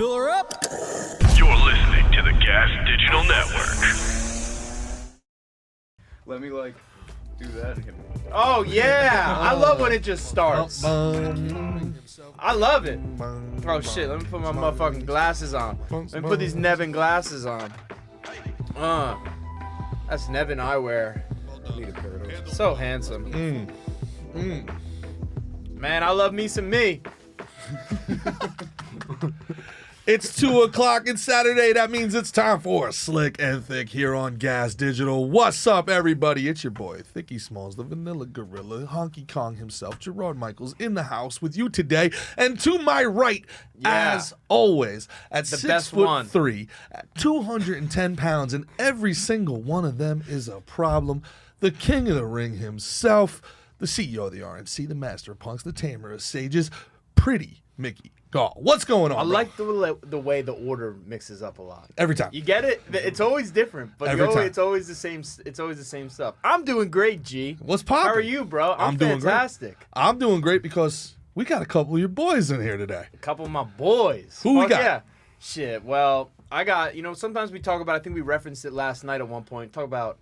Fill her up. You're listening to the Gas Digital Network. Let me do that again. Oh yeah, I love when it just starts. I love it. Oh shit, let me put my motherfucking glasses on. Let me put these Nevin glasses on. That's Nevin eyewear. So handsome. Man, I love me some me. It's 2 o'clock. It's Saturday. That means it's time for Slick and Thick here on Gas Digital. What's up, everybody? It's your boy, Thicky Smalls, the Vanilla Gorilla, Honky Kong himself, Gerard Michaels, in the house with you today. And to my right, as always, at The 6'3", at 210 pounds, and every single one of them is a problem. The king of the ring himself, the CEO of the RNC, the master of punks, the tamer of sages, pretty Mickey Gall. What's going on? I bro? like the way the order mixes up a lot. Every time. You get it? It's always different, but Every time. it's always the same. It's always the same stuff. I'm doing great, G. What's poppin'? How are you, bro? I'm doing fantastic. great. I'm doing great because we got a couple of your boys in here today. A couple of my boys. Who we got? Yeah. Shit. Well, I got. Sometimes we talk about. I think we referenced it last night at one point. Talk about,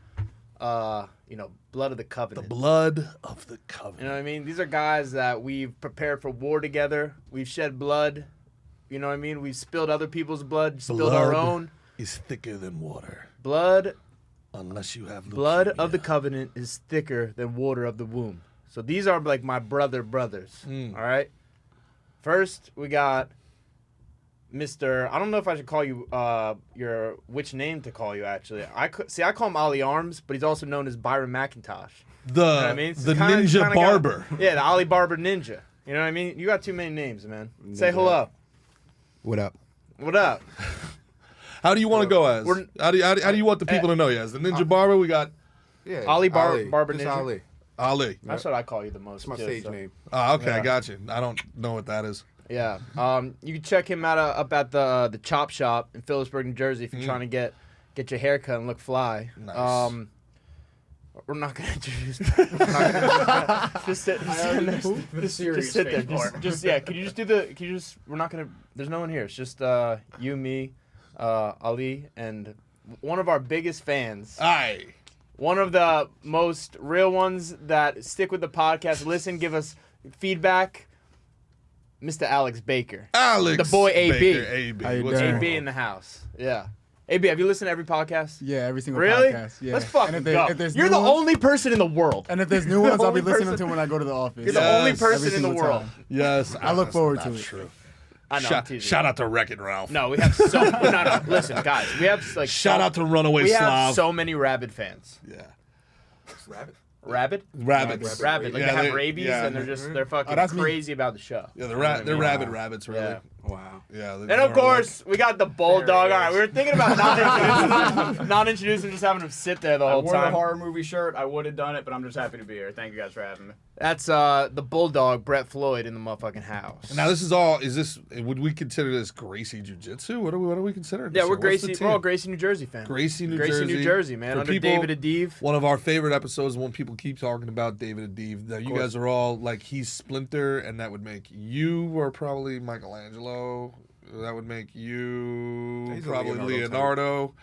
blood of the covenant. The blood of the covenant. You know what I mean? These are guys that we've prepared for war together. We've shed blood. You know what I mean? We've spilled other people's blood, spilled our own. Is thicker than water. Blood Unless you have leukemia. Blood of the covenant is thicker than water of the womb. So these are like my brothers. All right? First, we got Mr. I don't know if I should call you which name to call you, actually. I call him Ali Arms, but he's also known as Byron McIntosh. The, You know what I mean? the ninja barber. Yeah, the Ali Barber Ninja. You know what I mean? You got too many names, man. Say hello. What up? What up? How do you want to go as? How do you want the people to know you as? The ninja barber, we got Yeah, Ali Barber Just Ninja. Ali. Ali. That's what I call you the most. It's my too, stage so. name. Oh, okay, I Yeah. got you. I don't know what that is. Yeah. You can check him out up at the Chop Shop in Phillipsburg, New Jersey, if you're trying to get your hair cut and look fly. Nice. We're not gonna introduce. Just sit there. Can you just do the? Can you just? We're not gonna. There's no one here. It's just you, me, Ali, and one of our biggest fans. Aye. One of the most real ones that stick with the podcast, listen, give us feedback. Mr. Alex Baker. Alex. The boy AB. Baker, AB. How you What's doing? going AB on? in the house. Yeah. AB, have you listened to every podcast? Yeah, every single Really? podcast. Yeah. Let's fucking And go. if there's You're new the ones- only person in the world. And if there's new ones, I'll be only listening person- to them when I go to the office. You're the only Yes. person Every in the single world. time. Yes. I look that's forward not to it. True. I know. I'm teasing. Shout out to Wreck-It Ralph. No, we have so. no. Listen, guys, we have like. Shout out to Runaway We Slav. have so many rabid fans. Yeah. Rabbit? Rabid? Rabbits. Rabid. Like Yeah, they have rabies yeah. and they're fucking that's me. crazy about the show. Yeah, You know what I they're mean? rabid rabbits, really. Yeah. Wow. Yeah. And of course, we got the bulldog. All right, we were thinking about not introducing, just having him sit there the I whole wore the time. horror movie shirt. I would have done it, but I'm just happy to be here. Thank you guys for having me. That's the bulldog, Brett Floyd, in the motherfucking house. Now this is this? Would we consider this Gracie Jiu-Jitsu? What do we consider? Yeah, we're What's the Gracie. team? We're all Gracie, New Jersey fans. Gracie, New Jersey, man. For Under people- David Adeve. One of our favorite episodes when people keep talking about David Adeve. That you guys are all like, he's Splinter, and that would make you are probably Michelangelo. That would make you He's a probably Leonardo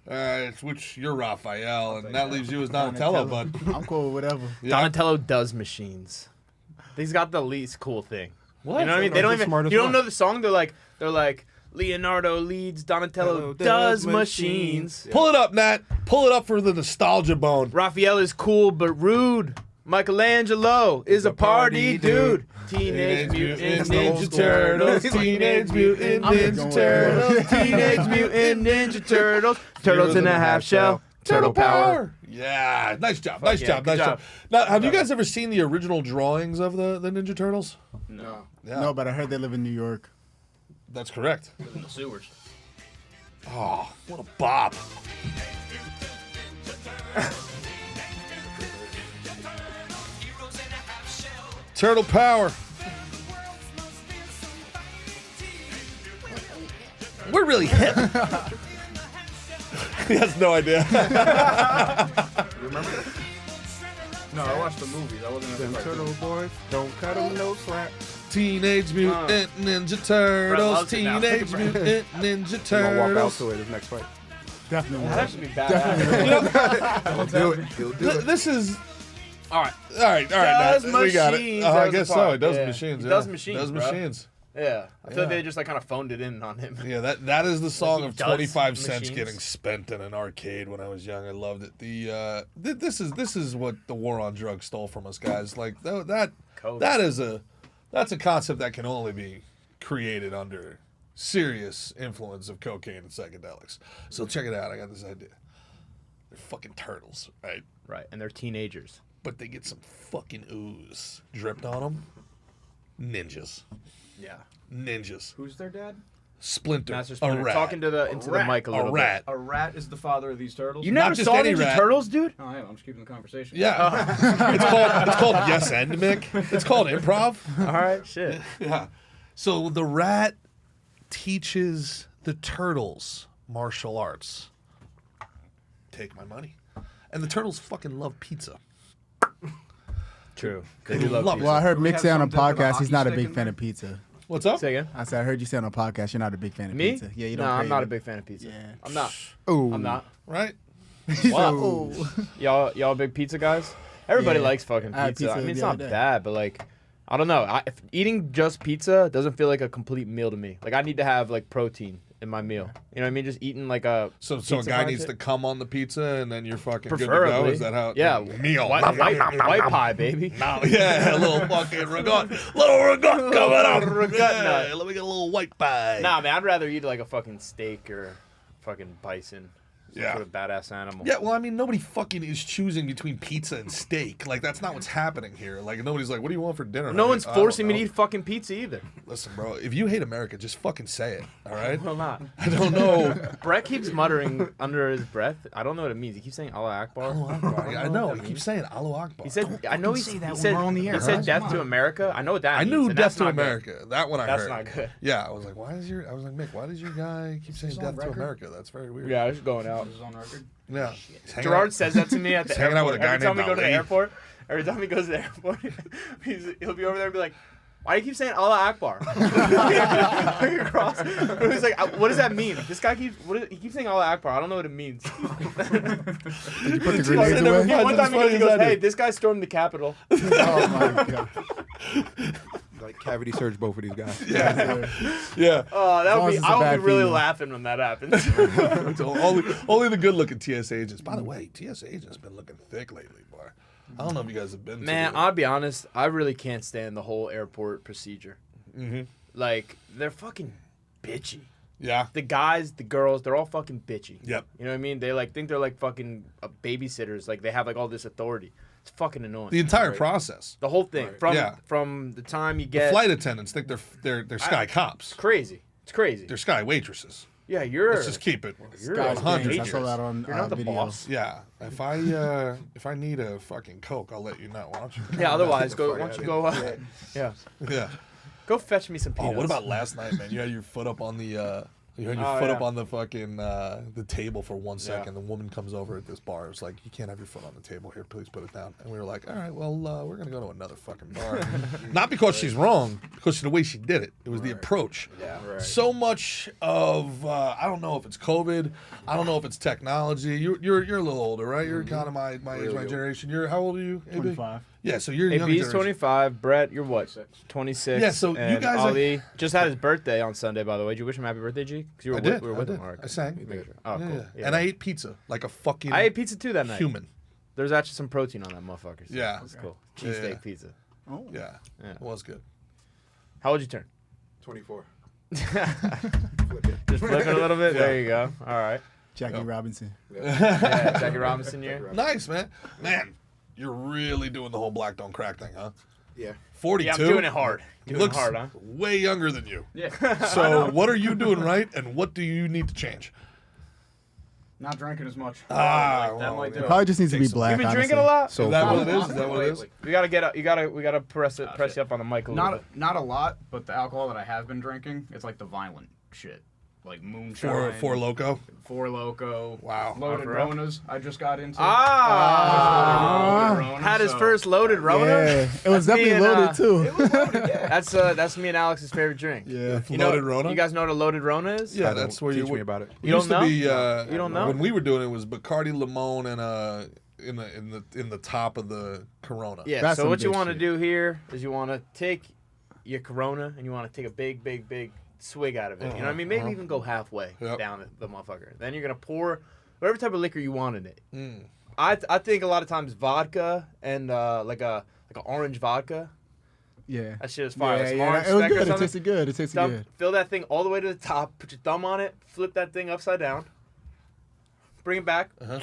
Leonardo. Which you're Raphael, and that leaves you as Donatello, bud. I'm cool with whatever. Yeah. Donatello does machines. He's got the least cool thing. What? You know what I mean? They don't even. You don't know the song? They're like Leonardo leads, Donatello does machines. Pull it up, Nat. Pull it up for the nostalgia bone. Raphael is cool but rude. Michelangelo is a party dude. Teenage Mutant Ninja Turtles. Teenage Mutant Ninja Turtles. Teenage Mutant Ninja Turtles. Turtles in a half shell. Turtle power. Yeah, nice job, yeah, nice good job. job. Now, have you guys ever seen the original drawings of the Ninja Turtles? No. Yeah, No, but I heard they live in New York. that's correct. In the sewers. Oh, what a bop. Turtle power. We're really hip. He has no idea. You remember that? No, I watched the movies. I wasn't in the Turtle boys, don't cut them no slack. Teenage Mutant Ninja Turtles. loves it now. Teenage Mutant Ninja You gonna walk out Turtles. to it this next fight. Definitely. That should be badass. He'll do it. He'll do it. This is All right. all right. Does Matt, we got it. machines, I that was guess the so. part. It does Yeah. machines. It Yeah. does machines, Does bro. machines. Yeah. I feel like Yeah. they just like kind of phoned it in on him. Yeah, that is the song he of does 25 cents machines. getting spent in an arcade when I was young. I loved it. This is what the war on drugs stole from us, guys. Like Coke. that's a concept that can only be created under serious influence of cocaine and psychedelics. So check it out. I got this idea. They're fucking turtles, right? Right. And they're teenagers. But they get some fucking ooze dripped on them. Ninjas. Yeah. Ninjas. Who's their dad? Splinter. Master A Splinter. rat. Talking to the into the rat. mic a little A rat. A rat is the father of these turtles? bit. You Not never just saw any Ninja rat. Turtles, dude? Oh, I am. I'm just keeping the conversation. Yeah. It's called Yes End, Mick. It's called improv. All right. Shit. Yeah. So the rat teaches the turtles martial arts. Take my money. And the turtles fucking love pizza. True. They do love love pizza. Well, I heard we Mick have say on a some dip of a podcast he's hockey not a stick big in fan there? of pizza. What's up? Say again. I said I heard you say on a podcast you're not a big fan of Me? pizza. Yeah, you don't. No, I'm crave not a it. big fan of pizza. Yeah. I'm not. Ooh. I'm not. Right? Wow. Y'all big pizza guys? Everybody Yeah. likes fucking I had pizza. I pizza mean, it's the not other day. bad, but like, I don't know. If eating just pizza doesn't feel like a complete meal to me. Like, I need to have like protein in my meal. You know what I mean? Just eating like a So a pizza guy pie needs shit. to come on the pizza and then you're fucking good to Preferably. go? Is that how? Yeah. Meal. White pie, baby. No, yeah, a little fucking ragot. Little ragot coming up. ragot Yeah, nut. let me get a little white pie. Nah, man, I'd rather eat like a fucking steak or fucking bison. Some Yeah. sort of badass animal. Yeah, well, I mean, nobody fucking is choosing between pizza and steak. Like, that's not what's happening here. Like, nobody's like, what do you want for dinner? No honey?" one's I don't forcing me to know. eat fucking pizza either. Listen, bro, if you hate America, just fucking say it, all right? Well, not. I don't know. Brett keeps muttering under his breath. I don't know what it means. He keeps saying Allah Akbar. I know. He keeps saying Allahu Akbar. He said, I know he say that he when said, we're on the he air, said huh? death Come to on. America. I know what that I means. knew and Death that's to not good. America. That one I That's heard. not good. Yeah, I was like, why does your guy keep saying this on Death to record? America? That's very weird. Yeah, I was going out. This is on record. Yeah. He's hanging Gerard out- says that to me at the He's hanging out airport. with a guy Every time we named go to the Ali. airport, every time he goes to the airport, he'll be over there and be like, why do you keep saying Allah Akbar? Looking across. He's like, what does that mean? This guy keeps, he keeps saying Allah Akbar. I don't know what it means. Did you put the It's grenades never away? fun. One That's time funny he as goes, I do. hey, this guy stormed the Capitol. Oh my god. Like cavity search both of these guys. Yeah. Oh, that As long would as be, it's a I would bad be really female. laughing when that happens. So only the good-looking TS agents. By the way, TS agents been looking thick lately, boy. I don't know if you guys have been. Man, to the, I'll be honest. I really can't stand the whole airport procedure. Like, they're fucking bitchy. yeah. The guys, the girls, they're all fucking bitchy. Yep. You know what I mean? They like think they're like fucking babysitters. Like they have like all this authority. It's fucking annoying. The entire right? process. The whole thing Right. from the time you The get flight attendants think they're sky cops. crazy. It's crazy. They're sky waitresses. Yeah, you're. Let's just keep it. You're Guys, a hundred. I saw that on You're not the video. boss. Yeah. If I need a fucking Coke, I'll let you know. Why don't you? Yeah. Otherwise, go. Why don't you go? Yeah. Yeah. Go fetch me some Oh, peanuts. what about last night, man? You had your foot up on the you had your Oh, foot yeah. up on the fucking the table for 1 second. Yeah. The woman comes over at this bar. It's like, you can't have your foot on the table here. Please put it down. And we were like, all right, well, we're gonna go to another fucking bar. Not because she's wrong, because of the way she did it. It was the approach. Yeah. Right. So much of I don't know if it's COVID. I don't know if it's technology. You're a little older, right? You're kind of my age, my generation. You're how old are you? AB? 25. Yeah, so you're younger AB's generation. 25. Brett, you're what? 26. Yeah, so you and guys are- Ali just had his birthday on Sunday, by the way. Did you wish him happy birthday, G? Because you were I did. we were I with did. him. All right, I sang. Making sure. Oh, Yeah, cool. yeah. Yeah. And I ate pizza like a fucking I ate pizza too that night. human. There's actually some protein on that motherfucker. So Yeah. That's cool. Yeah, Cheesesteak yeah. pizza. Oh. Yeah, Yeah. it was good. How old you turn? 24. Just flip it a little bit. There you go. All right. Jackie Robinson. Yeah, Jackie Robinson year. Nice, man. Man, you're really doing the whole black don't crack thing, huh? Yeah. 42. Yeah, I'm doing it hard. Doing Looks it hard, huh? way younger than you. Yeah. So what are you doing right, and what do you need to change? Not drinking as much. Ah, that well, might do yeah. it. Probably just needs to be Takes some- black. You been honestly. drinking a lot? So Is that far. what it is? Is that what it is? We gotta get. We gotta press you up on the mic a little bit. Not a lot, but the alcohol that I have been drinking, it's like the violent shit. like moonshine. Four Loco. Four Loco. Wow. Loaded Oh, for real? Ronas. I just got into. Ah, Loaded Rona, had his so- first loaded Rona. Yeah, it was That's me definitely and, loaded too. It was loaded, yeah. That's me and Alex's favorite drink. Yeah. You know, Loaded Rona? You guys know what a loaded Rona is? Yeah, that's where Teach you me about it. You don't used know? to be. You don't know? When we were doing it, was Bacardi Limon and in the top of the Corona. Yeah. That's So some what you good want to shit. do here is you want to take your Corona and you want to take a big swig out of it. You know what I mean? Maybe even go halfway Yep. down the motherfucker. Then you're gonna pour whatever type of liquor you want in it. Mm. I think a lot of times vodka and like a orange vodka. Yeah. That shit is fire. Like some Yeah, orange it was spec or good. It something. tasted good. It tasted good. Fill that thing all the way to the top. Put your thumb on it. Flip that thing upside down. Bring it back. Uh-huh.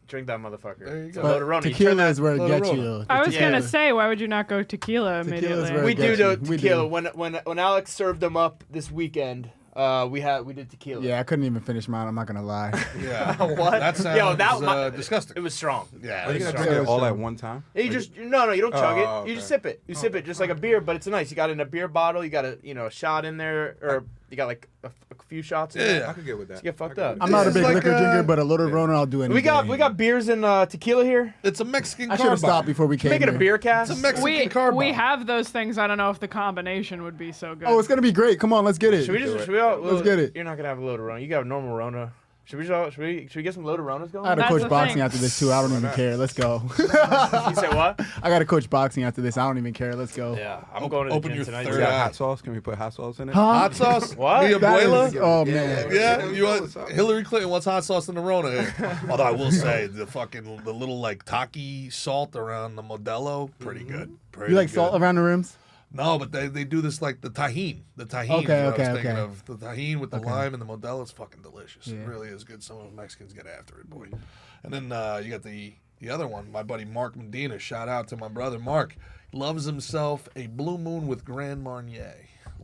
Drink that motherfucker. There you It's a go. loaded Rona. You turn Tequila that- is where it Loaded gets you. Rona. Though. I was Yeah. gonna say, why would you not go tequila Tequila's immediately? very We get do you. the We tequila. do. When Alex served them up this weekend, we did tequila. Yeah, I couldn't even finish mine. I'm not gonna lie. Yeah. What? That sounds Yo, that disgusting. It was strong. Yeah. Are you it's gonna strong. drink it Yeah, all sure. at one time? You just you don't chug Oh, it. okay. You just sip it. You sip it just like a beer, but it's nice. You got it in a beer bottle. You got a shot in there, or you got like a few shots in there. Yeah. I could get with that. Just get fucked I could up. get I'm with not a This big is like, liquor drinker, but a loaded Rona I'll do anything. We got beers and tequila here. It's a Mexican I car should have bar. stopped before we came. Make it a here. beer cast. It's a Mexican We car bar. have those things. I don't know if the combination would be so good. Oh, it's gonna be great. Come on, let's get it. Should we just? Do it. Should we all? Let's get it. You're not gonna have a loaded Rona. You got a normal Rona. Should we get some loaded Ronas going? I gotta That's coach the boxing thing. after this too. I don't even care. Let's go. You say what? I gotta coach boxing after this. I don't even care. Let's go. Yeah, I'm going to the Open gym your tonight. third You too. got eye. hot sauce? Can we put hot sauce in it? Huh? Hot sauce? What? Mi That abuela? is, oh man. Yeah, you want What's up? Hillary Clinton wants hot sauce in the Rona here. Although I will say the little like taki salt around the Modelo, pretty good. Pretty You like good. salt around the rims? No, but they do this like the tahine. The tahine Okay, is what I okay, was thinking okay. of. The tahine with the Okay. lime and the Modelo is fucking delicious. Yeah. It really is good. Some of the Mexicans get after it, boy. And then you got the other one, my buddy Mark Medina. Shout out to my brother Mark. Loves himself a Blue Moon with Grand Marnier.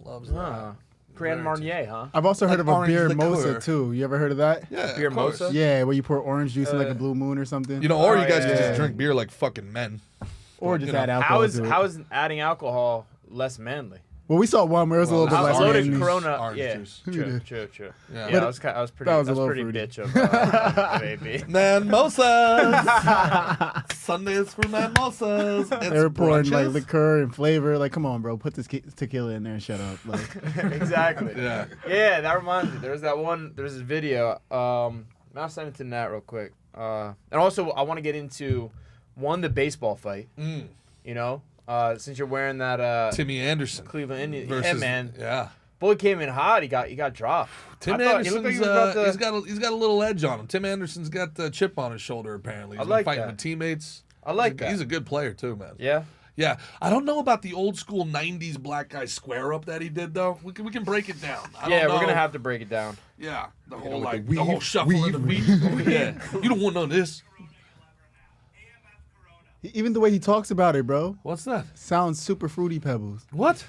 Loves that. Grand Very Marnier, huh? I've also heard Like of a orange beer liqueur. mosa too. You ever heard of that? Yeah, Beer of course. mosa? Yeah, where you pour orange juice in like a blue moon or something. You know, or Oh, you guys can yeah. just drink beer like fucking men. or just you know, add alcohol to it. How is adding alcohol less manly? Well, we saw one where it was a little bit I less was loaded manly. Corona. Orange yeah, juice. We true, did. true. Yeah. Yeah, But I was pretty. that was a little pretty fruity. bitch of AB. Mimosas. Sundays for mimosas. They were pouring like brunches. liqueur and flavor. Like, come on, bro, put this tequila in there and shut up. Like, Exactly. Yeah. Yeah, that reminds me. There's this video. I'll send it to Nat real quick. And also, I want to get into the baseball fight. Mm. You know, since you're wearing that Timmy Anderson Cleveland Indians. versus Yeah, man. Yeah. Boy came in hot. He got dropped. Tim I thought- he looked like Anderson's he was about to- he's got a little edge on him. Tim Anderson's got the chip on his shoulder apparently. He's I like been fighting that. with teammates. I like that. He's a good player too, man. Yeah. Yeah, I don't know about the old school '90s black guy square up that he did though. We can break it down. I Yeah, don't know. we're gonna have to break it down. Yeah, the whole with the like weave, the whole shuffle of the beat. Yeah, you don't want none of this. even the way he talks about it, bro, What's that? sounds super fruity pebbles. What?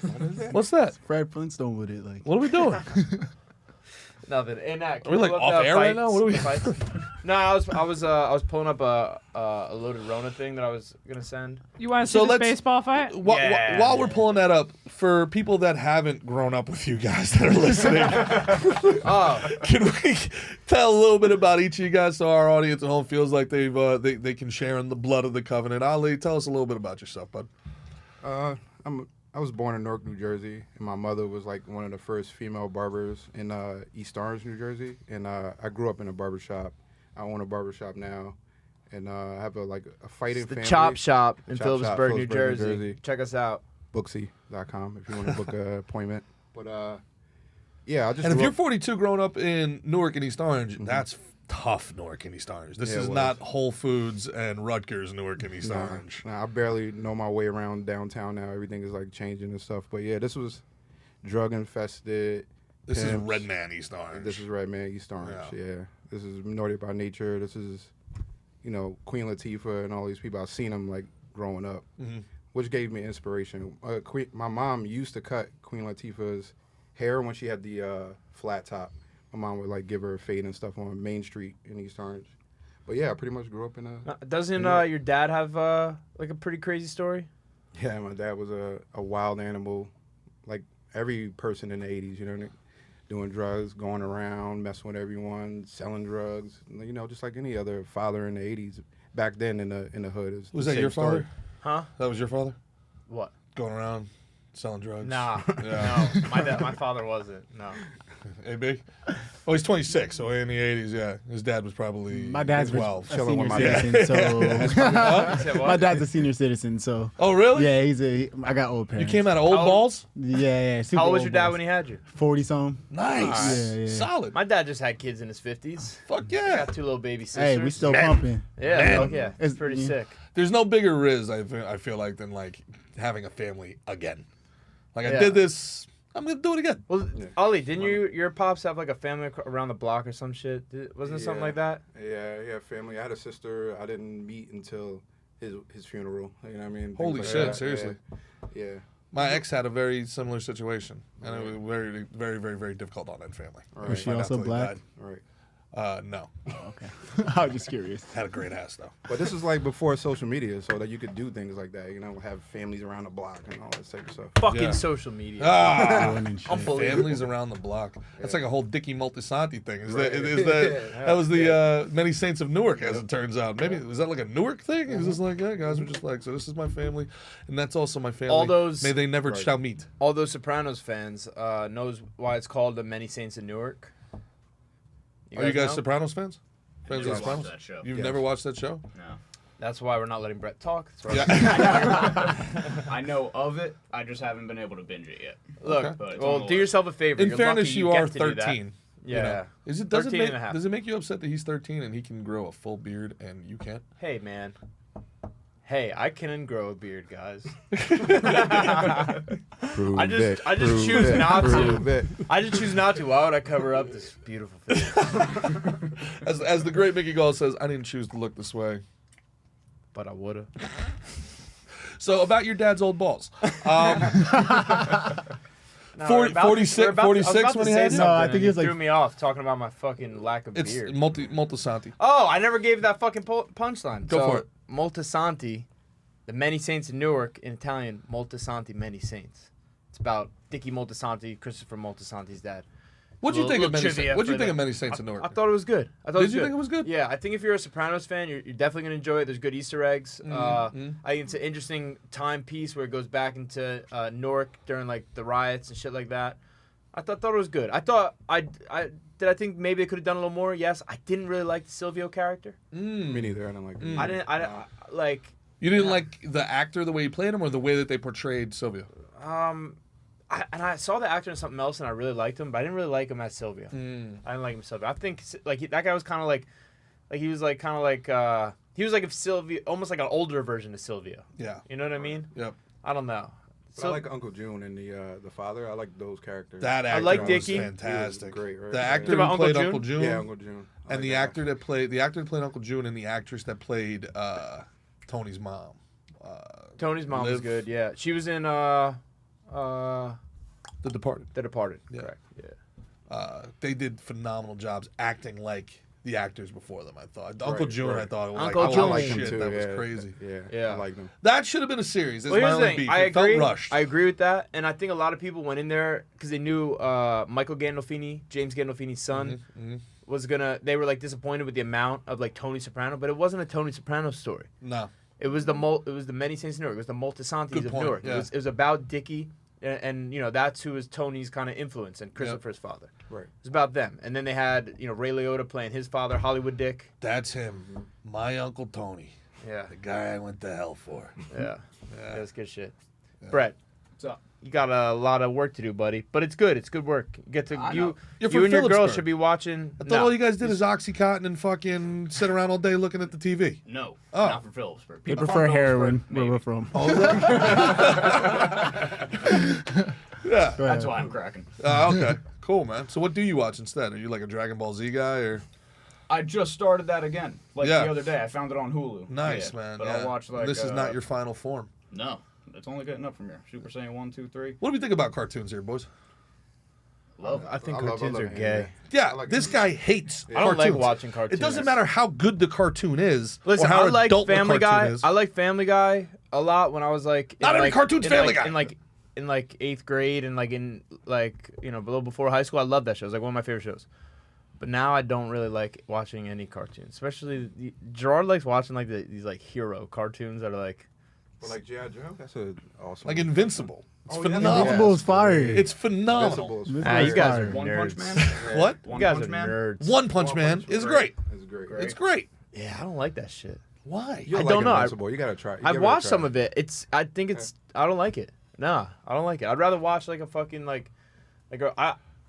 What's that? Fred Flintstone with it, like. What are we doing? Nothing. And that. Are we like off air right now? What are we? No, I was pulling up a loaded Rona thing that I was gonna send. You want to So see this let's- baseball fight? Yeah. While we're pulling that up, for people that haven't grown up with you guys that are listening, Oh, can we tell a little bit about each of you guys so our audience at home feels like they can share in the blood of the covenant? Ali, tell us a little bit about yourself, bud. I was born in Newark, New Jersey, and my mother was like one of the first female barbers in East Orange, New Jersey. And I grew up in a barbershop. I own a barbershop now, and I have a fighting the family. Chop Shop in Chop Shop, Phillipsburg, New Phillipsburg, New Jersey. Jersey. Check us out. Booksy.com if you want to book an appointment. But yeah, I just And if grew you're up- 42 growing up in Newark and East Orange, that's tough Newark and East Orange. This Yeah, it is was. not Whole Foods and Rutgers Newark and East Orange. Nah, I barely know my way around downtown now. Everything is like changing and stuff. But yeah, this was drug infested. This is pimps. Redman East Orange. This is Redman East Orange. Yeah. Yeah. This is Minority by Nature. This is, Queen Latifah and all these people. I've seen them like growing up, which gave me inspiration. My mom used to cut Queen Latifah's hair when she had the flat top. My mom would like give her a fade and stuff on Main Street in East Orange. But yeah, I pretty much grew up in a. Doesn't Yeah. your dad have like a pretty crazy story? Yeah, my dad was a wild animal, like every person in the 80s, doing drugs, going around, messing with everyone, selling drugs. You know, just like any other father in the 80s. Back then in the hood. Is Was the that same your story. father? Huh? That was your father? What? Going around selling drugs? Nah. Yeah. No. My father wasn't. No. AB? Oh, he's 26, so in the 80s, yeah. His dad was probably My dad's 12. a chilling with senior my citizen, so You said what? my dad's a senior citizen, so Oh, really? yeah, I got old You parents. came out of old How old- balls? Yeah, super How old was old your dad balls. when he had you? 40 some. Nice. Yeah, yeah. Solid. My dad just had kids in his 50s. Fuck yeah. Got 2 little baby sisters. Hey, we still pumping. Yeah, fuck yeah. It's It's- pretty yeah. sick. There's no bigger riz, I feel like, than like having a family again. Like I Yeah. did this, I'm gonna do it again. Well, Ollie, didn't your pops have like a family around the block or some shit? Wasn't it something like that? Yeah, family. I had a sister. I didn't meet until his funeral. You know what I mean? Things Holy like shit, that. seriously. Yeah. My ex had a very similar situation, and it was very, very, very, very difficult on that family. Right. Was she My dad also till he black? died. Right. No. Okay. I was just curious. Had a great ass though. But this is like before social media, so that you could do things like that. You know, have families around the block and all that type of stuff. Fucking Yeah. social media. Ah, Going and shit. Unbelievable. families around the block. That's like a whole Dickie Multisanti thing. Is Right. that that was the Many Saints of Newark, as it turns out. Maybe was that like a Newark thing? It was just like, yeah, guys, we're just like, so this is my family, and that's also my family. All those- may they never Right. shall meet. All those Sopranos fans knows why it's called the Many Saints of Newark. Are you guys know? Sopranos fans? Fans of never the Sopranos? watched that show. You've Yes. never watched that show? No. That's why we're not letting Brett talk. That's right. Yeah. I know of it. I just haven't been able to binge it yet. Look, Okay. But it's well, on the do list. yourself a favor. In You're fairness, lucky you get are to do that. 13. Yeah. You know? Is it does 13 it and a half. does it make you upset that he's 13 and he can grow a full beard and you can't? Hey, man. Hey, I can grow a beard, guys. Prove I just- it, I just prove choose it, not to. prove it. I just choose not to. Why would I cover up this beautiful face? As the great Mickey Gall says, I didn't choose to look this way. But I woulda. So about your dad's old balls. No, 40 we're about to- 46 we're about to- I was 46 about to when he say had it? No, I something, think and it was you like- threw me off talking about my fucking lack of It's beard. Multisanti. Oh, I never gave that fucking punchline. Go for it. Multisanti, the Many Saints in Newark, in Italian, Multisanti, Many Saints. It's about Dickie Multisanti, Christopher Multisanti's dad. What'd you think of Many trivia Saints? What'd you for think the- of Many Saints in I Newark? thought it was good. Did you think it was good? Yeah, I think if you're a Sopranos fan, you're definitely gonna enjoy it. There's good Easter eggs. I think it's an interesting timepiece where it goes back into Newark during like the riots and shit like that. I thought it was good. I thought I think maybe they could have done a little more. Yes, I didn't really like the Silvio character. Me neither. I don't like. I didn't like. You didn't like the actor the way he played him, or the way that they portrayed Silvio? I saw the actor in something else and I really liked him, but I didn't really like him as Silvio. I didn't like him as Silvio. I think like that guy was kind of like he was like kind of like he was like if Silvio, almost like an older version of Silvio. Yeah. You know what I mean? Yep. I don't know. But I like Uncle June and the father. I like those characters. That actor like was Dickie. fantastic. He was great, right? The Yeah. actor About who Uncle played June? Uncle June, Yeah, Uncle June. I and like the that actor that played Uncle June, and the actress that played Tony's mom. Tony's mom was Liv- good. Yeah, she was in The Departed. The Departed. Yeah. Correct. Yeah. They did phenomenal jobs acting like the actors before them. I thought Uncle Right, June. right. I thought Uncle like, June. holy I like him shit, too. that was yeah, crazy. Yeah. I like them. That should have been a series. That's Well, my here's the only thing. beef. I It agree. felt rushed. I agree with that, and I think a lot of people went in there because they knew Michael Gandolfini, James Gandolfini's son, was gonna. They were like disappointed with the amount of like Tony Soprano, but it wasn't a Tony Soprano story. No. It was the Many Saints of Newark. It was the Multisantis Good of point, Newark. yeah. It was about Dickie, and you know that's who was Tony's kind of influence and Christopher's father. Right. It was about them, and then they had Ray Liotta playing his father, Hollywood Dick. That's him. My Uncle Tony. Yeah, The guy I went to hell for. yeah, that's good shit. Brett, What's up? you got a lot of work to do, buddy, but it's good. It's good work. You get to I you. know. You're You from and your girls Phillipsburg. should be watching. I thought No. all you guys did is Oxycontin and fucking sit around all day looking at the TV. No, Oh. not from Phillipsburg. They People prefer from heroin Phillipsburg, where maybe. we're from. Yeah. That's why I'm cracking. Okay. Cool, man. So what do you watch instead? Are you like a Dragon Ball Z guy or? I just started that again, like Yeah. the other day. I found it on Hulu. Nice, Yeah, man. But yeah. I'll watch like. This is not your final form. No, it's only getting up from here. Super Saiyan 1, 2, 3. What do we think about cartoons here, boys? Love it. I think I love cartoons are anime. gay. Yeah, I like this it. guy hates I don't like cartoons. watching cartoons. It doesn't matter how good the cartoon is Listen, or how I like adult Family the cartoon Guy. is. I like Family Guy a lot when I was like. Not every cartoon's Family Guy. In like in like 8th grade and like in like a little before high school. I loved that show. It was like one of my favorite shows. But now I don't really like watching any cartoons. Especially Gerard likes watching like these like hero cartoons that are like. But like G.I. Joe, that's a awesome. Like Invincible. It's Oh, yeah. phenomenal. Invincible is fire. It's phenomenal. Invincible is Ah, you guys fire. are One nerds. Punch Man. What? You One guys Punch are Man. nerds. One Punch Man is great. It's great. It's great. Yeah, I don't like that shit. Why? You'll I like don't know. Invincible. You gotta try. I've watched some of it. I don't like it. Nah, I don't like it. I'd rather watch like a fucking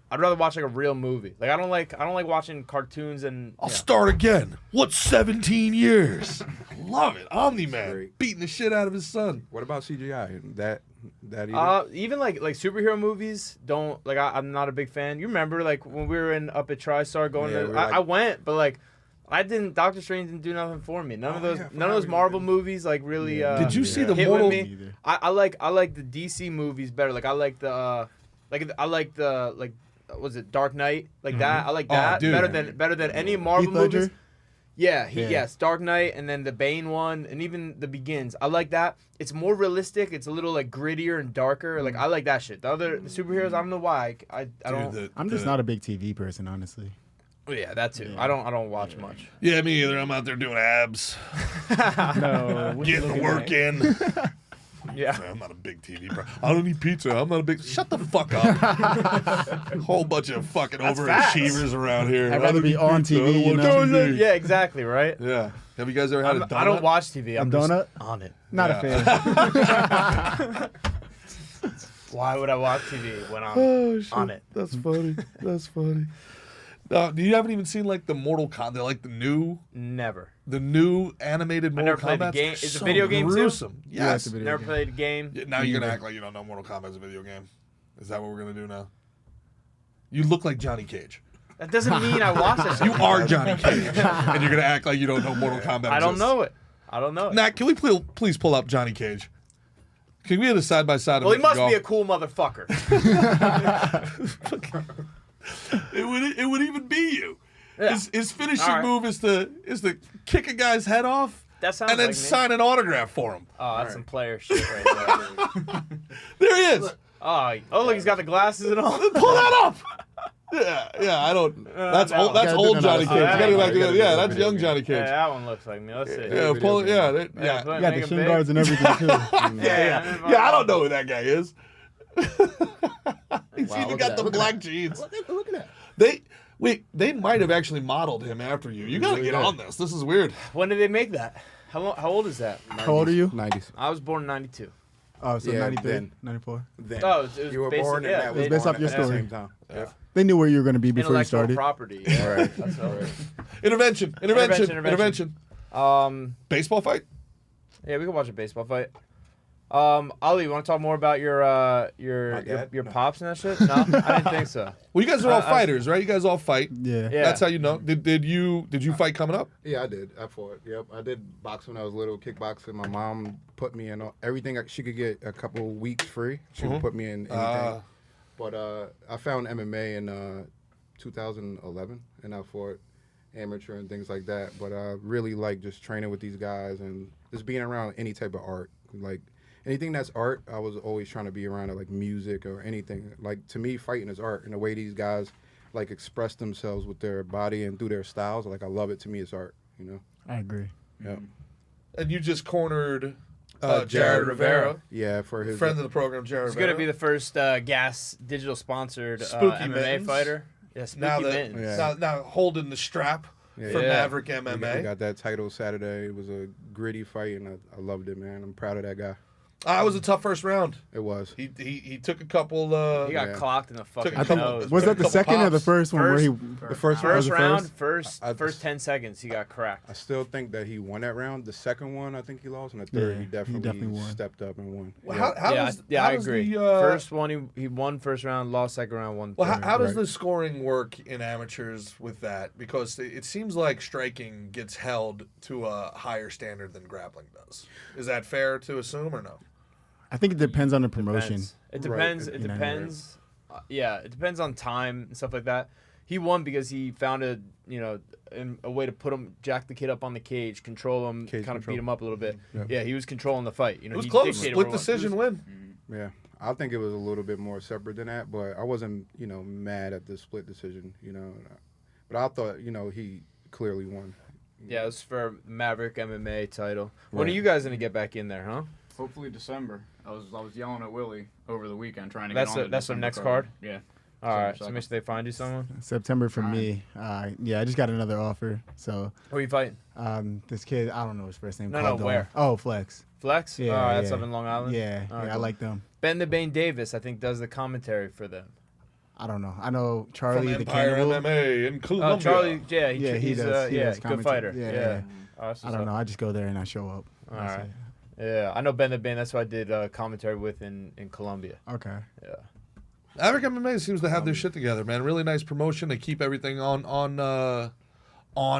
I'd rather watch like a real movie. Like I don't like watching cartoons and. I'll start again. What's 17 years? Love it. Omni-Man Great. beating the shit out of his son. What about CGI? That either? Even like superhero movies don't like. I'm not a big fan. You remember like when we were up at TriStar going Yeah, to. we were I like- went, but like. I didn't. Doctor Strange didn't do nothing for me. None of those. yeah, I None of those forgot we Marvel did. movies like really. Did you see the hit Mortal? with me? I like the DC movies better. Like I like the was it Dark Knight? Like that. I like Oh, that dude. better than any Marvel Heath Ledger? movies. Yeah, Yeah. yes, Dark Knight and then the Bane one and even the Begins. I like that. It's more realistic. It's a little like grittier and darker. Like I like that shit. The superheroes, I don't know why. I don't. I'm just not a big TV person, honestly. Oh, yeah, that too. Yeah. I don't watch much. Yeah, me either. I'm out there doing abs, No. getting the work in. Yeah. I'm not a big TV pro. I don't eat pizza. I'm not a big. Shut the fuck up. Whole bunch of fucking overachievers around here. I'd rather be on TV, you know? Yeah, exactly, right? Yeah. Have you guys ever had a donut? I don't watch TV. I'm donut? just on it. Not a fan. Why would I watch TV when I'm Oh, shit. on it? That's funny. That's funny. No, you haven't even seen like the Mortal Kombat, like the new Never. animated I Mortal never played the Kombat. game. Is it a video game too? gruesome. Yeah, Yes. it's a video Never game. played a game. Yeah, now you're gonna act like you don't know Mortal Kombat's a video game. Is that what we're gonna do now? You look like Johnny Cage. That doesn't mean I watch that. You are Johnny Cage, and you're gonna act like you don't know Mortal Kombat. I don't exists. know it. I don't know it. Nat, can we please pull up Johnny Cage? Can we get a side by side? Well, he must be a cool motherfucker. It would even be you. Yeah. His finishing All right. move is to kick a guy's head off That sounds and then like me. sign an autograph for him. Oh, that's some player shit right there. There he is. Oh, look, he's got the glasses and all. Pull that up. Yeah, I don't. That's that old. one. That's Gotta do old another Johnny Cage. side. You gotta go back to Yeah, that. Yeah, yeah, that's yeah, young yeah. Johnny Yeah, Cage. that one looks like me. Let's see. Yeah, pull it. Yeah, yeah. Yeah, You got make the it shin big. guards and everything, too. Yeah. Yeah, I don't know who that guy is. He's Wow, even look got at the that. black jeans. Look at that. They might have actually modeled him after you. You gotta get on this. This is weird. When did they make that? How old is that? How old are you? 90s. I was born in 92. Oh, so Yeah, 93, then. 94. Then. Oh, it was you were basic- born in yeah, that. it was was based born off your at the story. same time. Yeah. They knew where you were going to be before you Intellectual started. property. Yeah. Right. That's all right. Intervention. Baseball fight. Yeah, we can watch a baseball fight. Ali, you want to talk more about your dad? your No. pops and that shit? No, I didn't think so. Well, you guys are all fighters, right? You guys all fight. Yeah. Yeah. That's how you know. Did you fight coming up? Yeah, I did. I fought. Yep, I did boxing when I was little, kickboxing. My mom put me in everything she could get a couple weeks free. She would put me in anything. But I found MMA in 2011, and I fought amateur and things like that. But I really like just training with these guys and just being around any type of art. Like anything that's art, I was always trying to be around it, like music or anything. Like to me, fighting is art, and the way these guys like express themselves with their body and through their styles, like I love it. To me, it's art. You know. I agree. Yeah. And you just cornered Jared Rivera, Yeah, for his friend of the program, Jared He's Rivera. gonna be the first Gas Digital sponsored Spooky MMA Mittens. fighter. Yeah, Spooky now that Mittens. Yeah. now holding the strap Yeah. for Yeah. Maverick We MMA. got that title Saturday. It was a gritty fight, and I loved it, man. I'm proud of that guy. It was a tough first round. It was. He took a couple. He got Yeah. clocked in the fucking I think- nose. Was Took a that the couple second or the pops. first one where he... The first one was First the round, first. I- first 10 seconds, he got cracked. I still think that he won that round. The second one, I think he lost, and the third, Yeah, he he definitely definitely won. stepped up and won. Well, Yeah. how yeah, does, yeah, how I does agree. The, First one, he won first round, lost second round, won Well, third. how does Right. the scoring work in amateurs with that? Because it seems like striking gets held to a higher standard than grappling does. Is that fair to assume or no? I think it depends on the promotion. Depends. It Right. depends. It- It you know, depends. Yeah, it depends on time and stuff like that. He won because he found a way to put him, jack the kid up on the cage, control him, Cage kind of control. beat him up a little bit. Yep. Yeah, he was controlling the fight. It was he close. dictated Split what- decision win. Yeah, I think it was a little bit more separate than that, but I wasn't, mad at the split decision, But I thought, he clearly won. Yeah, it was for Maverick MMA title. When Right. are you guys gonna get back in there, huh? Hopefully December. I was yelling at Willie over the weekend trying to That's get on that's the December next card? Yeah. All right, so December make sure they find you someone. September for Trying. me. Yeah, I just got another offer. So Who are you fighting? this kid, I don't know his first name. No, called, where? Oh, Flex. Flex? Yeah, All right, that's yeah. up in Long Island? Yeah, All right, I cool. like them. Ben the Bane Davis, I think, does the commentary for them. I don't know. I know From Charlie the Empire Cannibal. MMA in Colombia. Oh, Charlie, yeah, Yeah, he he's does. He does good commentary. fighter. Yeah, Yeah. yeah. Oh, that's I what's don't up. know. I just go there and I show up. All That's right. Yeah, I know Ben the Bane. That's who I did commentary with in Colombia. it. Okay. Yeah. Maverick MMA seems to have their shit together, man. Really nice promotion. They keep everything on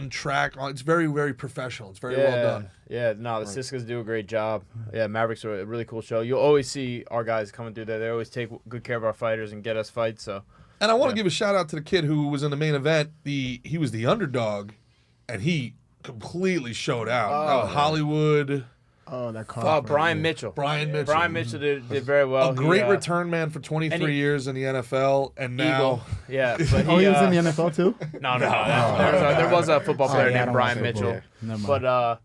track. It's very, very professional. It's very well done. Yeah, no, the Siskas do a great job. Yeah, Mavericks are a really cool show. You'll always see our guys coming through there. They always take good care of our fighters and get us fights. So And I want to give a shout out to the kid who was in the main event. He was the underdog, and he completely showed out. Hollywood. Oh, that car. Brian Mitchell. Brian Mitchell. Brian Mitchell did very well. A great He, return man for 23 years in the NFL, and now Eagle. Yeah, but Oh, he was in the NFL too? No. There was a football player yeah, I named don't Brian watch football. Mitchell. Never mind. But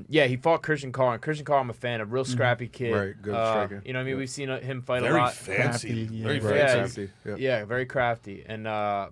yeah, he fought Christian Carr, and Christian Carr, I'm a fan of, real scrappy kid. Right, good striker. You know what I mean? We've seen him fight a very lot. fancy. Crafty, Very yeah. fancy. Yeah, Crafty, yeah. Yeah, very crafty. And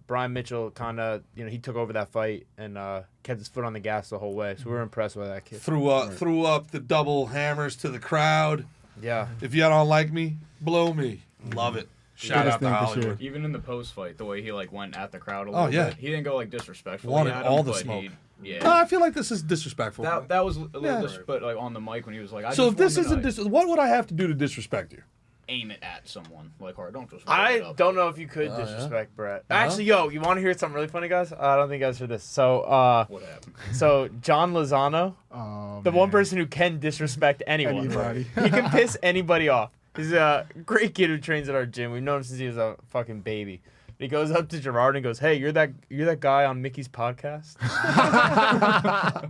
Brian Mitchell kind of, he took over that fight and kept his foot on the gas the whole way. So we were impressed with that kid. Threw up the double hammers to the crowd. Yeah. If y'all don't like me, blow me. Love it. Shout Biggest out to thing for Hollywood. sure. Even in the post fight, the way he went at the crowd a Oh, little yeah. bit. He didn't go disrespectful. Wanted He had all him, the but smoke. Yeah. No, I feel like this is disrespectful. That was a little Yeah. but on the mic when he was like, So if this isn't what would I have to do to disrespect you? aim it at someone like hard. Don't just. I roll it up. don't know if you could disrespect Brett. Actually, you want to hear something really funny, guys? I don't think you guys heard this. So, What happened? so John Lozano, Oh, the man. one person who can disrespect anyone. Anybody. He can piss anybody off. He's a great kid who trains at our gym. We've known him since he was a fucking baby. He goes up to Gerard and goes, "Hey, you're that guy on Mickey's podcast?" I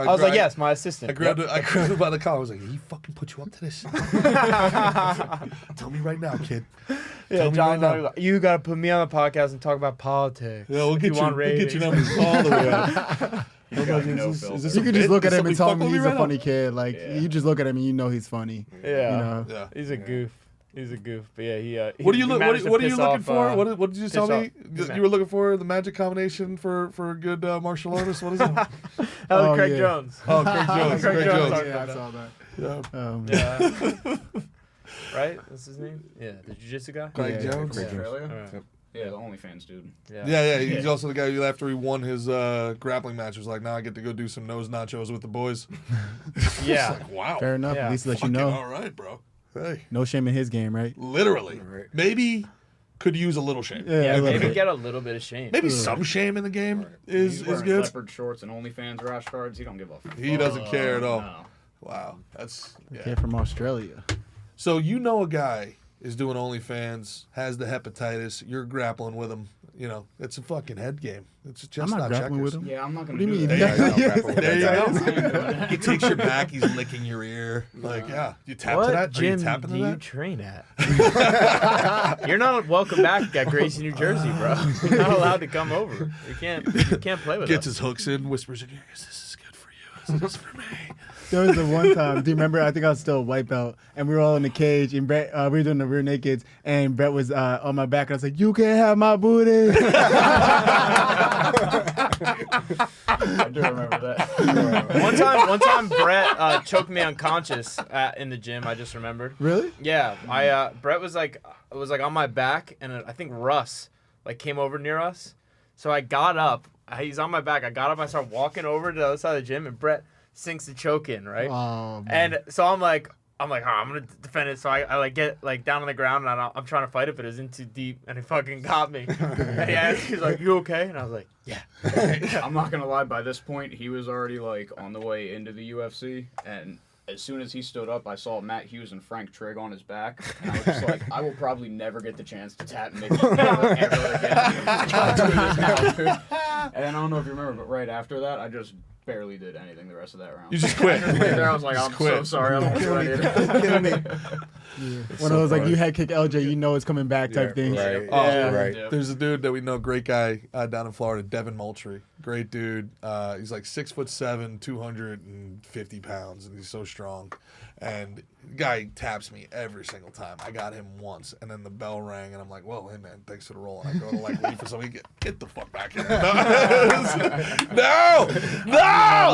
was like, "Yes, my assistant." I grabbed him by the collar. I was like, he fucking put you up to this? Tell me right now, kid. Yeah, Tell me John, right now. was like, you gotta put me on the podcast and talk about politics. Yeah, we'll if get want we'll get your ratings." numbers all the way up. He's got no filter. Is this You a could just bit? look at Is him and somebody tell him fucking with he's me a right funny now? kid. Like Yeah. you just look at him and you know he's funny. Yeah, Yeah. he's a goof. He's a goof. But yeah, he What are you he managed to What are you piss looking off, for? What did you tell me? piss off- You were looking for the magic combination for a good martial artist. What is it? That was Oh, Craig yeah. Jones. Oh, Craig Jones. Craig Craig Jones. Jones. Yeah, I saw that. Yeah. Man. Yeah. Right? That's his name? Yeah, the jiu-jitsu guy? Craig Yeah, Jones. Craig Australia? Alright. Yeah, the OnlyFans dude. Yeah. He's also the guy who, after he won his grappling match, was like, "Now I get to go do some nose nachos with the boys." Yeah. Like, wow. Fair enough. Yeah. At least let you Fucking know. all right, bro. Hey, No shame in his game, right? literally. Right. Maybe could use a little shame. Yeah, Yeah, a little maybe bit. get a little bit of shame. Maybe some shame in the game He's is wearing good. leopard shorts and OnlyFans rash cards. He don't give a fuck. He doesn't care at all. No. Wow, that's Kid from Australia. So you know a guy is doing OnlyFans, has the hepatitis. You're grappling with him. You know, it's a fucking head game. It's just I'm not grappling checkers. with him. Yeah, I'm not gonna What do you do mean? that. There you Yeah, go. yeah. There you I go. ain't doing that. He takes your back. He's licking your ear. Like, yeah. You tap What to that? Are you gym tapping do to you that? train at? You're not welcome back at Gracie, New Jersey, bro. You're not allowed to come over. You can't play with Gets us. his hooks in, whispers in your ears. This is good for you. This is for me. There was the one time. Do you remember? I think I was still a white belt, and we were all in the cage, and Brett, we were doing the rear nakeds, and Brett was on my back, and I was like, "You can't have my booty." I do remember that. One time, Brett choked me unconscious in the gym. I just remembered. Really? Yeah, Brett was like on my back, and I think Russ came over near us. So I got up. He's on my back. I got up. I started walking over to the other side of the gym, and Brett sinks the choke in, right? Oh, man. And so I'm like, I'm gonna defend it. So I get down on the ground, and I'm trying to fight it, but it was in too deep, and he fucking got me. And he's like, "You okay?" And I was like, "Yeah." I'm not gonna lie. By this point, he was already on the way into the UFC, and as soon as he stood up, I saw Matt Hughes and Frank Trigg on his back, and I was just like, I will probably never get the chance to tap Mick ever again. I'm trying to do this now, dude. then I don't know if you remember, but right after that, I just barely did anything the rest of that round. You just quit. I there, I was like, I'm so quit. sorry. I'm ready. One of those like you head kick LJ, you know it's coming back type things. Right. Oh, Yeah. Right. Yep. There's a dude that we know, great guy down in Florida, Devin Moultrie. Great dude. He's like 6'7", 250 pounds, and he's so strong. And the guy taps me every single time. I got him once, and then the bell rang, and I'm like, "Well, hey man, thanks for the roll." And I go to like leave for something. Get the fuck back here! No,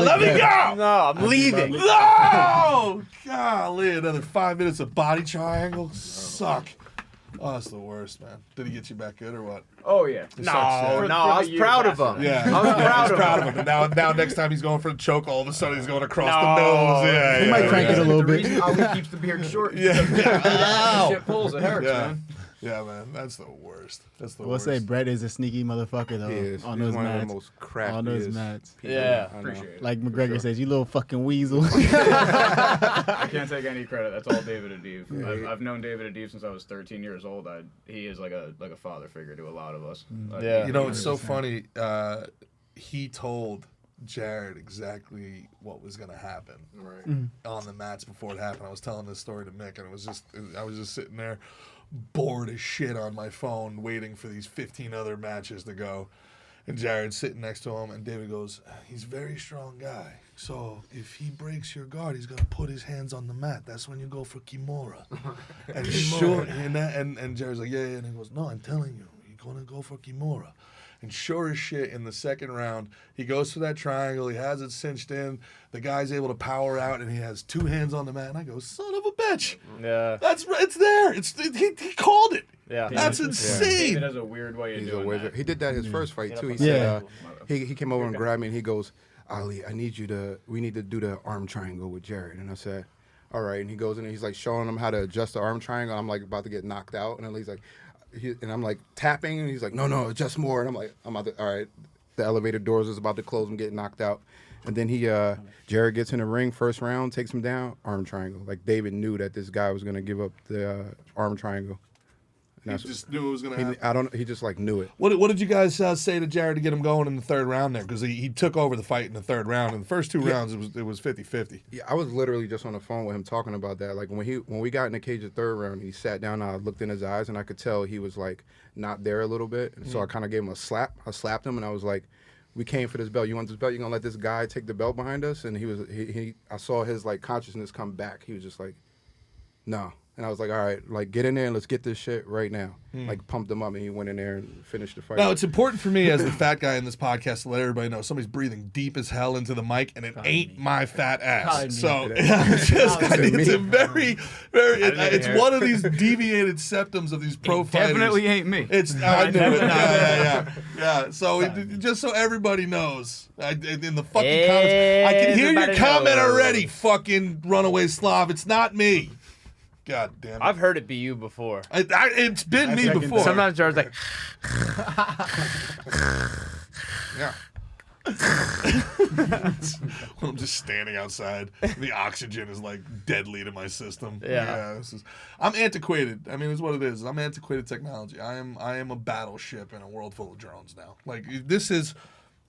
let me go. No, I'm leaving. No, golly, another 5 minutes of body triangle. Suck. Oh, that's the worst, man. Did he get you back good or what? Oh, yeah. No, For I was the proud years of him. Yeah, I was proud of him. And now next time he's going for the choke, all of a sudden he's going across the nose. Yeah, He might crank it a little The bit. reason Ali keeps the beard short is Yeah. because Ow. shit pulls. It hurts, Yeah. man. Yeah, man, that's the worst. That's the We'll worst. say Brett is a sneaky motherfucker though. He is. On He's those one of the mats. most craftiest On those mats. people Yeah. I know. Appreciate it. Like For McGregor sure. says, you little fucking weasel. I can't take any credit. That's all David Adib. I've known David Adib since I was 13 years old. He is like a father figure to a lot of us. Yeah. You know, it's so funny. He told Gerard exactly what was going to happen on the mats before it happened. I was telling this story to Mick, and I was just sitting there bored as shit on my phone waiting for these 15 other matches to go. And Jared's sitting next to him, and David goes, "He's a very strong guy. So if he breaks your guard, he's going to put his hands on the mat. That's when you go for Kimura." And sure, and Jared's like, yeah. And he goes, "No, I'm telling you, you're going to go for Kimura." And sure as shit, in the second round, he goes for that triangle. He has it cinched in. The guy's able to power out, and he has two hands on the mat. And I go, son of a bitch. Yeah. It's there. He called it. Yeah. That's David insane. has a weird way of He's a doing wizard. that. He did that his first fight too. He Yeah. said he came over and grabbed me and he goes, "Ali, we need to do the arm triangle with Gerard." And I said, "All right." And he goes in and he's like showing him how to adjust the arm triangle. I'm like about to get knocked out, and then he's like, and I'm like tapping, and he's like, "No, adjust more." And I'm like, all right. The elevator doors is about to close. I'm getting knocked out. And then Gerard gets in the ring, first round, takes him down, arm triangle. Like David knew that this guy was gonna give up the arm triangle. He just knew it was going to happen. He just like knew it. What did you guys say to Jared to get him going in the third round there? Because he took over the fight in the third round. In the first two rounds, it was 50-50. Yeah, I was literally just on the phone with him talking about that. Like when we got in the cage the third round, he sat down. I looked in his eyes and I could tell he was like not there a little bit. And so I kind of gave him a slap. I slapped him and I was like, "We came for this belt. You want this belt? You gonna let this guy take the belt behind us?" And I saw his like consciousness come back. He was just like, "No." And I was like, "All right, like get in there and let's get this shit right now." Like pumped him up, and he went in there and finished the fight. Now, it's important for me as the fat guy in this podcast to let everybody know somebody's breathing deep as hell into the mic, and it ain't my fat ass. So it's a very, very, it's one of these deviated septums of these pro fighters. Definitely ain't me. It's I knew it. Yeah. So just so everybody knows, in the fucking comments, I can hear your Everybody comment knows. already. Fucking runaway Slav. It's not me. God damn it. I've heard it be you before. It's been me second before. Sometimes Jared's like, Yeah. I'm just standing outside. The oxygen is like deadly to my system. Yeah. I'm antiquated. I mean, it's what it is. I'm antiquated technology. I am a battleship in a world full of drones now. Like this is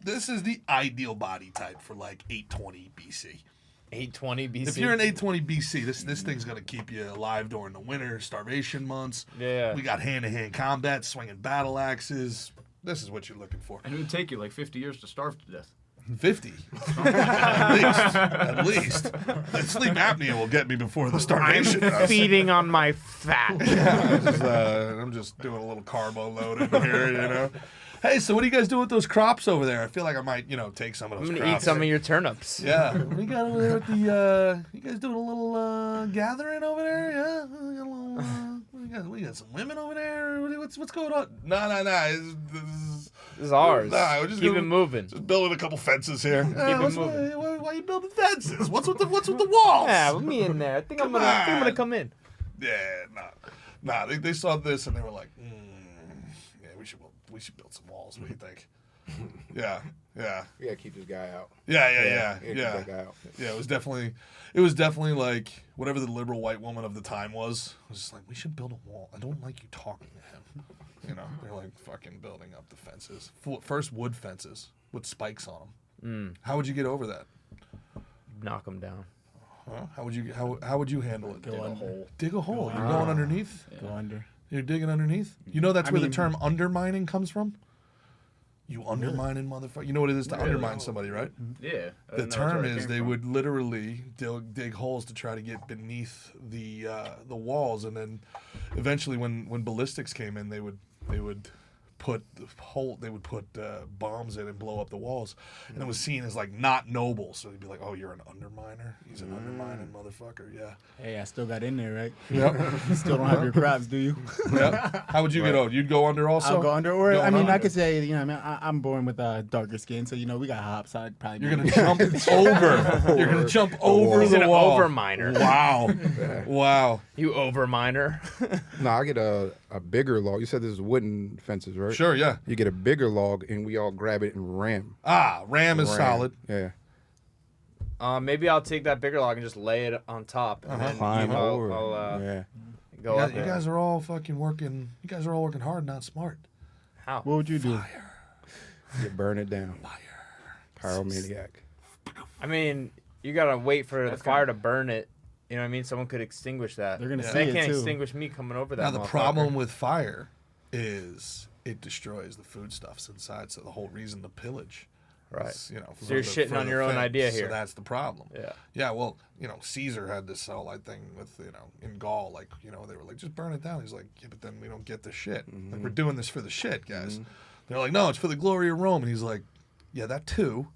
the ideal body type for like 820 BC. 820 BC. If you're in 820 BC, this thing's gonna keep you alive during the winter, starvation months. Yeah. We got hand-to-hand combat, swinging battle axes. This is what you're looking for. And it would take you like 50 years to starve to death. 50. At least. And sleep apnea will get me before the starvation does. feeding on my fat. I'm just doing a little carbo load in here, you know. Hey, so what do you guys do with those crops over there? I feel like I might, take some of I'm those gonna crops. eat some of your turnips. Yeah. What do you got over there with the, you guys doing a little gathering over there? Yeah? We got a little, we got some women over there? What's going on? No. This is ours. Nah, we're just Keep it moving. Just building a couple fences here. Keep it moving. Why are you building fences? What's with the walls? Yeah, with me in there. I think I'm gonna come in. Yeah, nah. They saw this and they were like, yeah, we should build some walls. What do you think? Yeah. We gotta keep this guy out. Yeah. Keep that guy out. Yeah, it was definitely like whatever the liberal white woman of the time was just like, we should build a wall. I don't like you talking to him. They're like fucking building up the fences. First wood fences. with spikes on them. How would you get over that? Knock them down. Huh? How would you handle it? Dig a hole. Dig a hole. You're going underneath. Go under. You're digging underneath. You know that's where the term undermining comes from. You undermining motherfucker. You know what it is to undermine somebody, right? Yeah. I The didn't know that's term where it is came they from. would literally dig holes to try to get beneath the walls, and then eventually, when ballistics came in, they would put bombs in and blow up the walls, and it was seen as like not noble. So they'd be like, "Oh, you're an underminer. He's an undermining motherfucker." Yeah. Hey, I still got in there, right? Yep. You still don't have your crops, do you? Yep. How would you get over? You'd go under also. I'll go under, or Going I mean, I under. could say, you know, I mean, I'm born with darker skin, so you know, we got hops. So I'd probably. You're gonna jump over. You're gonna jump over He's the an wall. overminer. Wow. Wow. You overminer. No, I get a bigger log. You said this is wooden fences, right? Sure. Yeah. You get a bigger log, and we all grab it and ram. Ram is Ram. solid. Yeah. Maybe I'll take that bigger log and just lay it on top, and then Climb I'll over. Yeah. go up. You guys are all fucking working. You guys are all working hard, not smart. How? What would you do? You burn it down. Pyromaniac. I mean, you gotta wait for the fire to burn it. You know what I mean? Someone could extinguish that. They're gonna see They it, can't too. extinguish me coming over that. Now the motherfucker. problem with fire is it destroys the foodstuffs inside. So the whole reason to pillage, Right. is, you know, So you're shitting on your own idea here. So that's the problem. Yeah. Yeah. Well, you know, Caesar had this whole like thing with, you know, in Gall, like, you know, they were like, just burn it down. He's like, yeah, but then we don't get the shit. Like, we're doing this for the shit, guys. They're like, no, it's for the glory of Rome. And he's like, yeah, that too.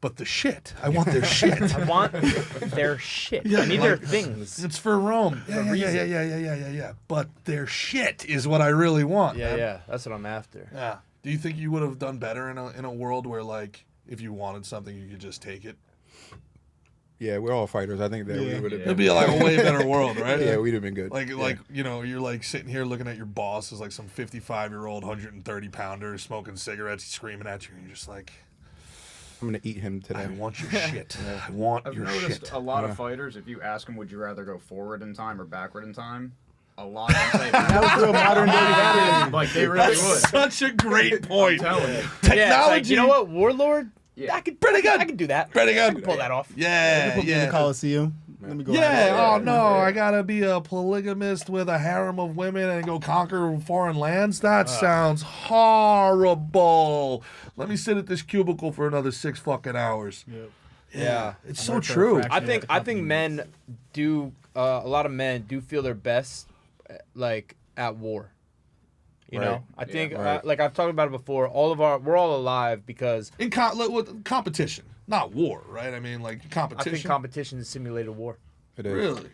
But the shit. I want their shit. I want their shit. Yeah, I need like- their things. It's for Rome. Yeah. But their shit is what I really want. Yeah, man. yeah. That's what I'm after. Yeah. Do you think you would have done better in a world where, like, if you wanted something, you could just take it? Yeah, we're all fighters. I think that we Yeah. would have It'd been. be like a way better world, right? Yeah, we'd have been good. Like, you know, you're like sitting here looking at your boss as like some 55-year-old, 130-pounder smoking cigarettes, screaming at you, and you're just like, I'm gonna eat him I today. want your shit. I want I've your noticed shit. a lot of fighters, if you ask them, would you rather go forward in time or backward in time? A lot of them say That was real modern day fighting. like they really would. Such a great point. I'm telling you. Yeah, it's Technology. like, you know what? Warlord? Yeah. I could Pretty good. I could do that. Pretty good. I can pull that off. Yeah, Put me in the yeah. Coliseum. Let me go. Yeah, oh no, I gotta be a polygamist with a harem of women and go conquer foreign lands? That sounds horrible. Let me sit at this cubicle for another 6 fucking hours. Yep. Yeah. It's I so worked for a true. fraction. I think men do a lot of men do feel their best like at war. You know, I think right. like I've talked about it before. We're all alive because In with competition, not war, right? I mean, like I competition. think competition is simulated war. It is. Really?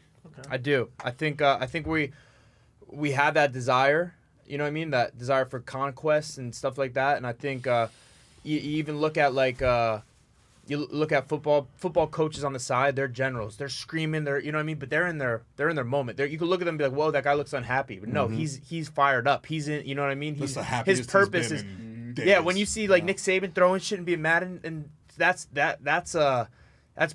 I do. I think we have that desire. You know what I mean? That desire for conquest and stuff like that. And I think you even look at like you look at football coaches on the side. They're generals. They're screaming. They're you know what I mean. But they're in their moment. You can look at them and be like, whoa, that guy looks unhappy. But no, he's fired up. He's in. You know what I mean? That's the His happiest purpose he's is. been in days. Yeah, when you see like Nick Saban throwing shit and being mad, and that's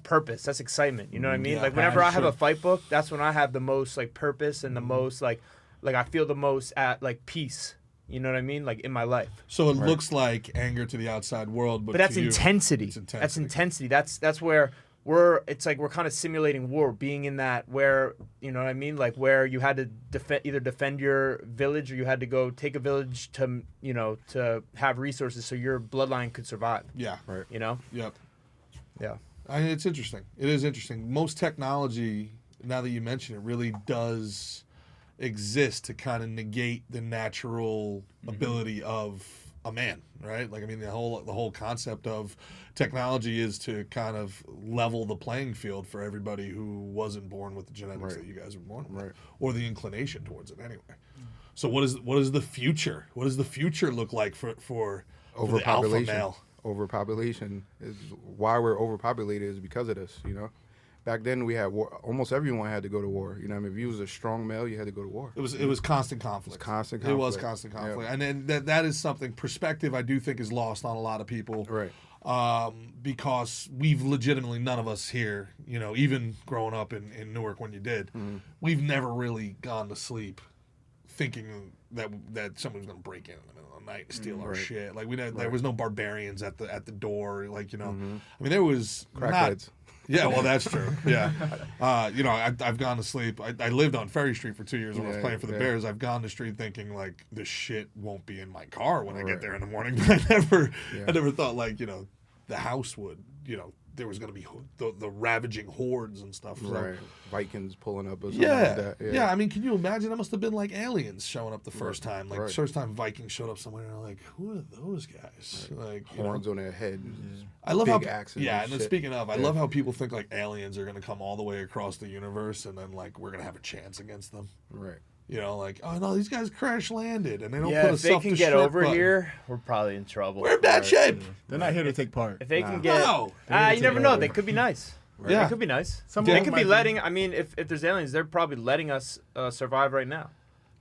purpose. That's excitement. You know what I mean? Yeah, like whenever I have sure. a fight book, that's when I have the most like purpose and the most like I feel the most at like peace. You know what I mean? Like in my life. So it looks like anger to the outside world, but But that's to you, intensity. it's intensity. That's intensity. That's where we're kind of simulating war, being in that where you know what I mean, like where you had to defend your village or you had to go take a village to to have resources so your bloodline could survive. Yeah. Right. You know? Yep. Yeah. It's interesting. It is interesting. Most technology, now that you mention it, really does exist to kind of negate the natural ability of a man, right? Like, I mean, the whole concept of technology is to kind of level the playing field for everybody who wasn't born with the genetics that you guys were born with, or the inclination towards it anyway. So what is the future? What does the future look like for the alpha Overpopulation. male? Overpopulation is why we're overpopulated is because of this. You know, back then we had war. Almost everyone had to go to war. You know, I mean, if you was a strong male, you had to go to war. It was constant conflict. constant It was conflict. constant conflict, Yeah. and then that is something perspective I do think is lost on a lot of people, Right. Because we've legitimately none of us here, you know, even growing up in Newark when you did, we've never really gone to sleep thinking that somebody was going to break in the middle of the night and steal our shit. Like there was no barbarians at the door. Like I mean, there was Crackheads. Yeah, well, that's true. Yeah, I've gone to sleep. I lived on Ferry Street for 2 years when I was playing for the Bears. I've gone to street thinking like this shit won't be in my car when I get there in the morning. But I never thought like the house would. There was going to be the ravaging hordes and stuff. So. Right, Vikings pulling up or something like that. Yeah. I mean, can you imagine? That must have been like aliens showing up the first time. Like first time Vikings showed up somewhere, and they're like, who are those guys? Like horns on their head. I love how axes. Yeah, and then shit. speaking of, I love how people think like aliens are going to come all the way across the universe, and then like we're going to have a chance against them. Right. Like, oh no, these guys crash landed, and they don't Yeah, put a if they can get over button. here, we're probably in trouble. We're in bad shape. They're not here to take part. If they can get, No. you never know. They could be nice. Right. Yeah. They could be nice. Some They of them could might be be. letting. I mean, if there's aliens, they're probably letting us survive right now.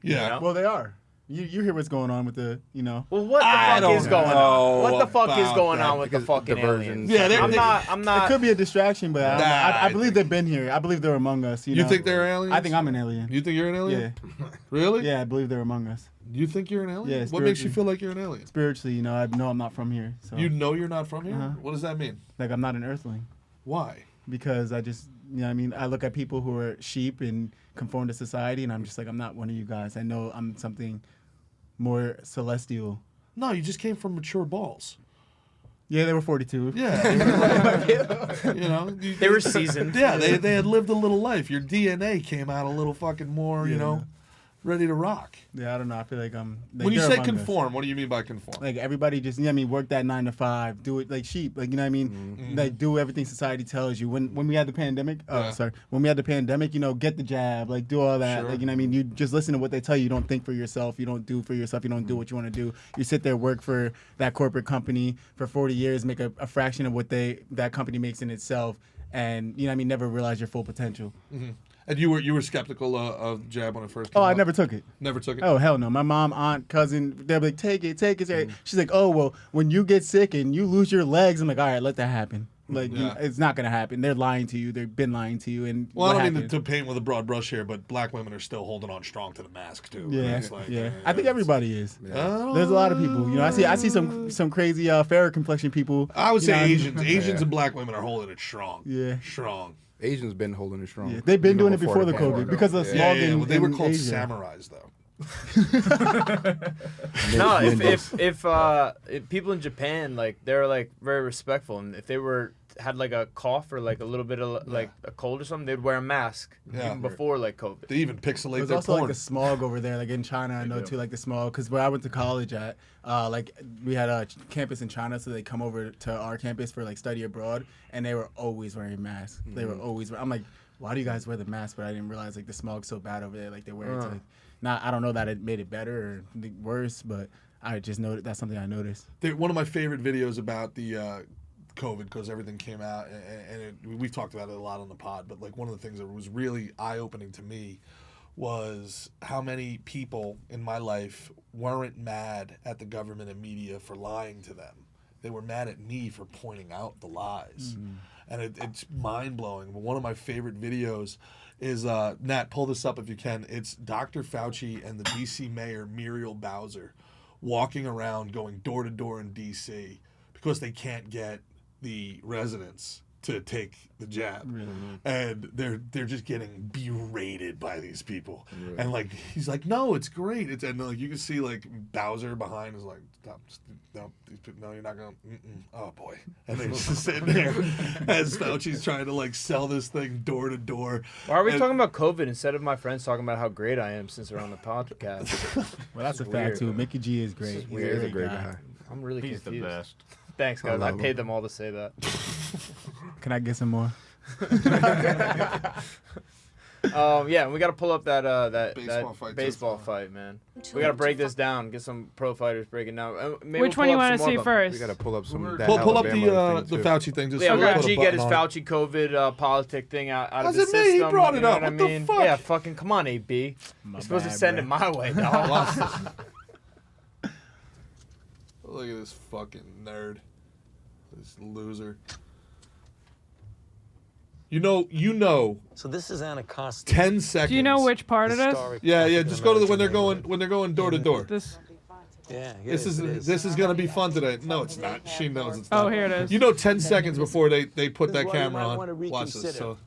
Yeah. You know? Well, they are. You hear what's going on with the Well, what the I fuck don't is going know on? What the fuck is about going that, on with the because fucking diversion. aliens? Yeah, I'm It not. could be a distraction, but Nah, I I believe think- they've been here. I believe they're among us. You think they're aliens? I think I'm an alien. You think you're an alien? Yeah. Really? Yeah, I believe they're among us. You think you're an alien? Yeah, What makes you spiritually. feel like you're an alien? Spiritually, I know I'm not from here. So You know you're not from here? Uh-huh. What does that mean? like I'm not an earthling Why? because I just I look at people who are sheep and conform to society, and I'm just like I'm not one of you guys. I know I'm something more celestial. No, you just came from mature balls. Yeah, they were 42. Yeah. They were seasoned. Yeah, they had lived a little life. Your DNA came out a little fucking more, ready to rock. Yeah, I don't know. I feel like I'm. Like, When you they're say among us. conform, what do you mean by conform? Like everybody just, work that 9 to 5, do it like sheep, like like do everything society tells you. When we had the pandemic, when we had the pandemic, get the jab, like do all that, Sure. like you just listen to what they tell you. You don't think for yourself. You don't do for yourself. You don't do what you want to do. You sit there, work for that corporate company for 40 years, make a fraction of what that company makes in itself, and never realize your full potential. And you were skeptical of jab when it first came Oh, I out? never took it. Never took it? Oh, hell no. My mom, aunt, cousin, they'll be like, take it. She's like, oh, well, when you get sick and you lose your legs, I'm like, all right, let that happen. Like, it's not going to happen. They're lying to you. They've been lying to you. And Well, what I don't mean happened? to paint with a broad brush here, but black women are still holding on strong to the mask, too. Yeah, It's like, I think everybody is. Yeah. There's a lot of people. I see some crazy fairer complexion people. I would say Asians. Asians and black women are holding it strong. Yeah. Strong. Asians been holding it strong. Yeah, they've been even doing it before the pandemic. COVID because of Yeah, smog in well, they were called Asia. samurais, though. No, if people in Japan they're very respectful, and if they had like a cough or like a little bit of like a cold or something, they'd wear a mask even before COVID. They even pixelate There's their also porn. like the smog over there, like in China. I know too, like the smog, because where I went to college at, we had a campus in China, so they come over to our campus for like study abroad, and they were always wearing masks. They were always. I'm like, why do you guys wear the mask? But I didn't realize like the smog's so bad over there. Like they wear it to, like, not. I don't know that it made it better or worse, but I just noticed that's something I noticed. One of my favorite videos about the COVID, because everything came out, and we've talked about it a lot on the pod, but like one of the things that was really eye-opening to me was how many people in my life weren't mad at the government and media for lying to them. They were mad at me for pointing out the lies. And it's mind-blowing. But one of my favorite videos is, Nat, pull this up if you can. It's Dr. Fauci and the D.C. Mayor, Muriel Bowser, walking around going door to door in D.C. because they can't get the residents to take the jab, and they're just getting berated by these people, and like he's like, no, it's great, and like you can see like Bowser behind is like, stop, no, these people, no, you're not gonna, oh boy, and they're just sitting there as Fauci's trying to like sell this thing door to door. Why are we talking about COVID instead of my friends talking about how great I am since they're on the podcast? Well, that's a fact weird. too. Mickey G is great. This is He's weird. He's a great guy. I'm really He's the confused. best. Thanks, guys. I love paid him. them all to say that. Can I get some more? Yeah, and we got to pull up that Baseball fight, too. baseball fight, man. We got to break this down. Get some pro fighters breaking down. Maybe Which we'll one you pull up want to some see more of them. first? We gotta pull up some. that Pull up Alabama the thing, too. Fauci thing. Just Yeah, so we let put a G get his button on it. Fauci COVID politic thing out of How's the it me? He system. brought it you know up. what I What the mean? fuck? Yeah, fucking come on, AB. You're supposed to send it my way, dog. Look at this fucking nerd. This loser. You know. So this is Anacostia. 10 seconds. Do you know which part it is? Historic Yeah. African Just go to when they're American going door to door. This. Yeah, This is gonna be fun today. No, it's not. She knows it's not. Oh, here it is. You know, 10 seconds before they put This that is why you camera might wanna on. Watch this. reconsider. So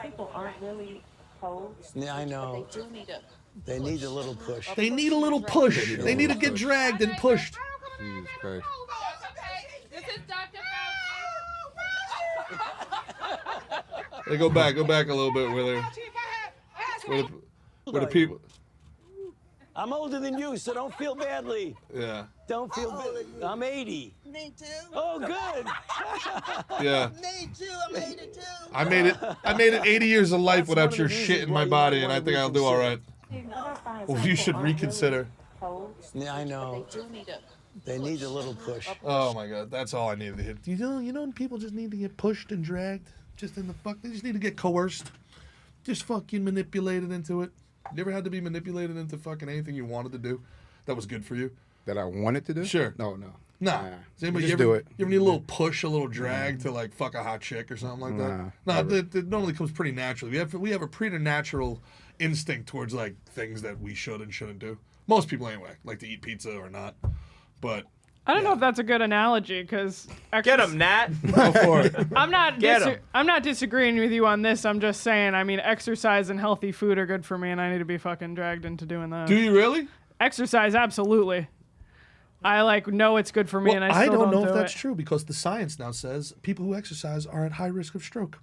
People aren't really opposed. Yeah, I know. They do need a. They need a little push. they need a little push. They need to get dragged and pushed. Jesus Christ. This is Dr. They go back a little bit where the people. I'm older than you, so don't feel badly. Yeah. Don't feel bad. I'm 80. Me too. Oh, good. Yeah. Me too. I made it too. I made it 80 years of life without one your of the shit reasons in why my you body, might and I wanna think I'll do all right. Well, you should reconsider. Yeah, I know. They do need a. They need a little push. Oh my God, that's all I needed to hit. You know, people just need to get pushed and dragged, just in the fuck. They just need to get coerced, just fucking manipulated into it. You ever had to be manipulated into fucking anything you wanted to do that was good for you? That I wanted to do? Sure. No. Nah. Nah. Does anybody, Just you ever, do it. You ever need a little push, a little drag to like fuck a hot chick or something like that? Nah, No, it normally comes pretty naturally. We have a preternatural instinct towards like things that we should and shouldn't do. Most people anyway, like to eat pizza or not. But I don't know if that's a good analogy because Get him, Nat. go for it. I'm not Get 'em. I'm not disagreeing with you on this. I'm just saying. I mean, exercise and healthy food are good for me, and I need to be fucking dragged into doing that. Do you really? Exercise, absolutely. I like know it's good for me, and I still don't know do if that's it. true because the science now says people who exercise are at high risk of stroke.